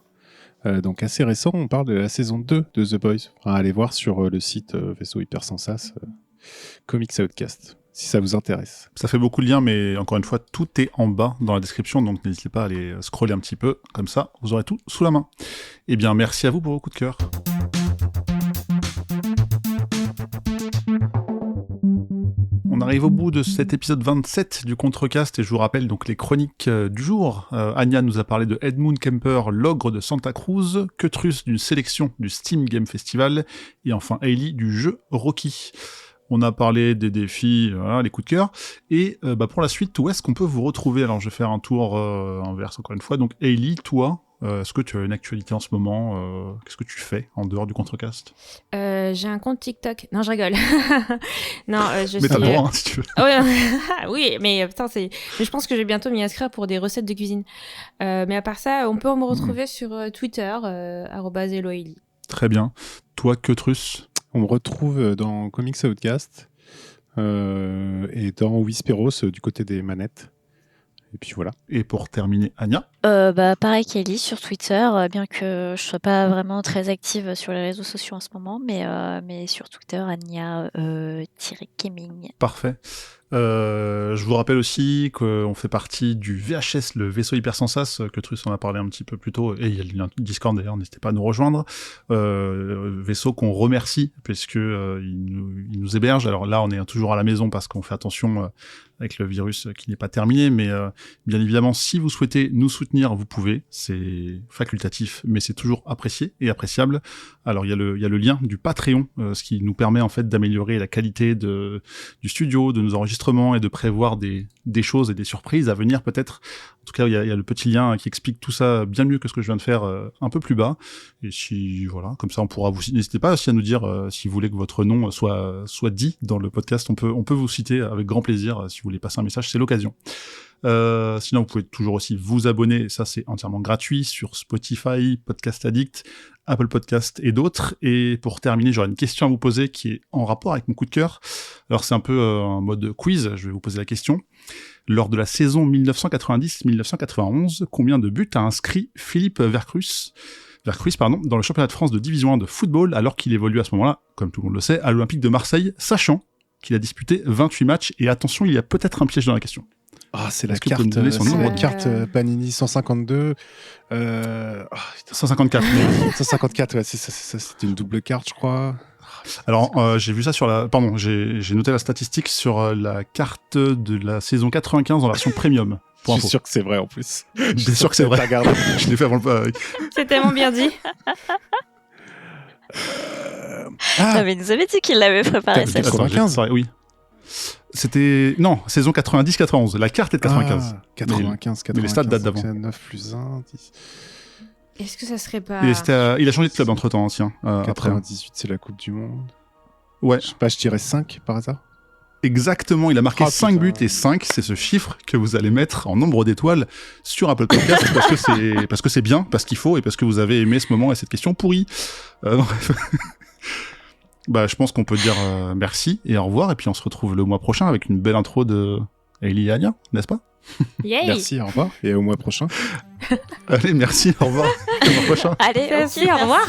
Speaker 2: donc assez récent, on parle de la saison 2 de The Boys. Enfin, allez voir sur le site Vaisseau Hyper Sans Sas, Comics Outcast, si ça vous intéresse.
Speaker 5: Ça fait beaucoup de liens, mais encore une fois, tout est en bas dans la description, donc n'hésitez pas à aller scroller un petit peu, comme ça, vous aurez tout sous la main. Eh bien, merci à vous pour vos coups de cœur. On arrive au bout de cet épisode 27 du Contrecast et je vous rappelle donc les chroniques du jour. Anya nous a parlé de Edmund Kemper, l'ogre de Santa Cruz, Ketrus d'une sélection du Steam Game Festival et enfin Hailey du jeu Rocky. On a parlé des défis, voilà, les coups de cœur. Et pour la suite, où est-ce qu'on peut vous retrouver ? Alors je vais faire un tour inverse encore une fois. Donc Hailey, toi, est-ce que tu as une actualité en ce moment ? Qu'est-ce que tu fais en dehors du Contrecast ?
Speaker 3: J'ai un compte TikTok. Non, je rigole. Non, je
Speaker 5: Mais t'as
Speaker 3: suis.
Speaker 5: le droit, hein, si tu veux.
Speaker 3: Ah ouais, oui, mais putain, mais je pense que je vais bientôt m'y inscrire pour des recettes de cuisine. Mais à part ça, on peut me retrouver sur Twitter, @eloeli.
Speaker 5: Très bien. Toi, Ketrus ?
Speaker 2: On me retrouve dans Comics Outcast et dans Whisperos du côté des manettes. Et puis voilà.
Speaker 5: Et pour terminer, Anya ?
Speaker 4: Pareil qu'Ellie sur Twitter, bien que je sois pas vraiment très active sur les réseaux sociaux en ce moment, mais sur Twitter, Anya-Gaming.
Speaker 5: Parfait. Je vous rappelle aussi qu'on fait partie du VHS, le vaisseau Hyper Sans Sas, que Truss en a parlé un petit peu plus tôt, et il y a le lien Discord d'ailleurs, n'hésitez pas à nous rejoindre. Vaisseau qu'on remercie, puisque il nous héberge. Alors là, on est toujours à la maison parce qu'on fait attention avec le virus qui n'est pas terminé, mais bien évidemment, si vous souhaitez nous soutenir, vous pouvez. C'est facultatif, mais c'est toujours apprécié et appréciable. Alors il y a le lien du Patreon, ce qui nous permet en fait d'améliorer la qualité du studio, de nos enregistrements et de prévoir des choses et des surprises à venir peut-être. En tout cas, il y a le petit lien qui explique tout ça bien mieux que ce que je viens de faire un peu plus bas. Et si voilà, comme ça on pourra vous. N'hésitez pas aussi à nous dire si vous voulez que votre nom soit dit dans le podcast. On peut vous citer avec grand plaisir si vous voulez passer un message, c'est l'occasion. Sinon, vous pouvez toujours aussi vous abonner, ça c'est entièrement gratuit, sur Spotify, Podcast Addict, Apple Podcast et d'autres. Et pour terminer, j'aurais une question à vous poser qui est en rapport avec mon coup de cœur. Alors c'est un peu en mode quiz, je vais vous poser la question. Lors de la saison 1990-1991, combien de buts a inscrit Philippe Vercruis, dans le championnat de France de Division 1 de football, alors qu'il évolue à ce moment-là, comme tout le monde le sait, à l'Olympique de Marseille, sachant qu'il a disputé 28 matchs. Et attention, il y a peut-être un piège dans la question.
Speaker 2: Ah, c'est la
Speaker 5: Est-ce que vous pouvez
Speaker 2: carte,
Speaker 5: me donner son
Speaker 2: c'est
Speaker 5: nom
Speaker 2: la carte Panini 152.
Speaker 5: 154.
Speaker 2: 154, ouais, c'est ça, c'était une double carte, je crois.
Speaker 5: Alors, j'ai vu ça Pardon, j'ai noté la statistique sur la carte de la saison 95 en version premium.
Speaker 2: Je suis sûr que c'est vrai en plus.
Speaker 5: Je suis sûr que c'est vrai.
Speaker 2: Regardé.
Speaker 5: Je l'ai fait avant le...
Speaker 3: C'est tellement bien dit.
Speaker 4: Mais il nous avait dit qu'il l'avait préparé,
Speaker 2: T'as
Speaker 4: celle-ci.
Speaker 2: 95.
Speaker 5: Oui. C'était... Non, saison 90-91. La carte est de 95.
Speaker 2: Ah, 95,
Speaker 5: mais les stats datent d'avant.
Speaker 2: 9 plus 1, 10.
Speaker 3: Est-ce que ça serait pas...
Speaker 5: Et il a changé de club entre-temps aussi. Après.
Speaker 2: 98, c'est la Coupe du Monde.
Speaker 5: Ouais.
Speaker 2: Je sais pas, je dirais 5 par hasard.
Speaker 5: Exactement, il a marqué
Speaker 2: Oh,
Speaker 5: 5
Speaker 2: putain.
Speaker 5: buts et 5, c'est ce chiffre que vous allez mettre en nombre d'étoiles sur Apple Podcast parce que c'est bien, parce qu'il faut et parce que vous avez aimé ce moment et cette question pourrie. Bref. Bah, je pense qu'on peut dire merci et au revoir et puis on se retrouve le mois prochain avec une belle intro de Ellie et Anya, n'est-ce pas?
Speaker 3: Yay.
Speaker 2: Merci, au revoir et au mois prochain.
Speaker 5: Allez, merci, au revoir, au mois prochain.
Speaker 4: Allez,
Speaker 3: Merci, au revoir.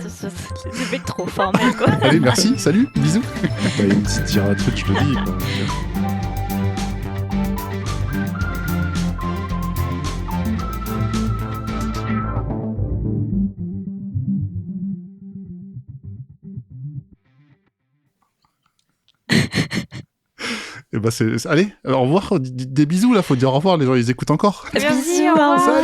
Speaker 4: C'est mec trop formel, quoi.
Speaker 5: Allez, merci, salut, bisous.
Speaker 2: Bah, une petite dire un truc, je le dis. Quoi.
Speaker 5: Et bah allez, au revoir, des bisous là, faut dire au revoir, les gens ils écoutent encore.
Speaker 3: Merci,
Speaker 4: Bisous,
Speaker 3: au revoir.
Speaker 4: au revoir.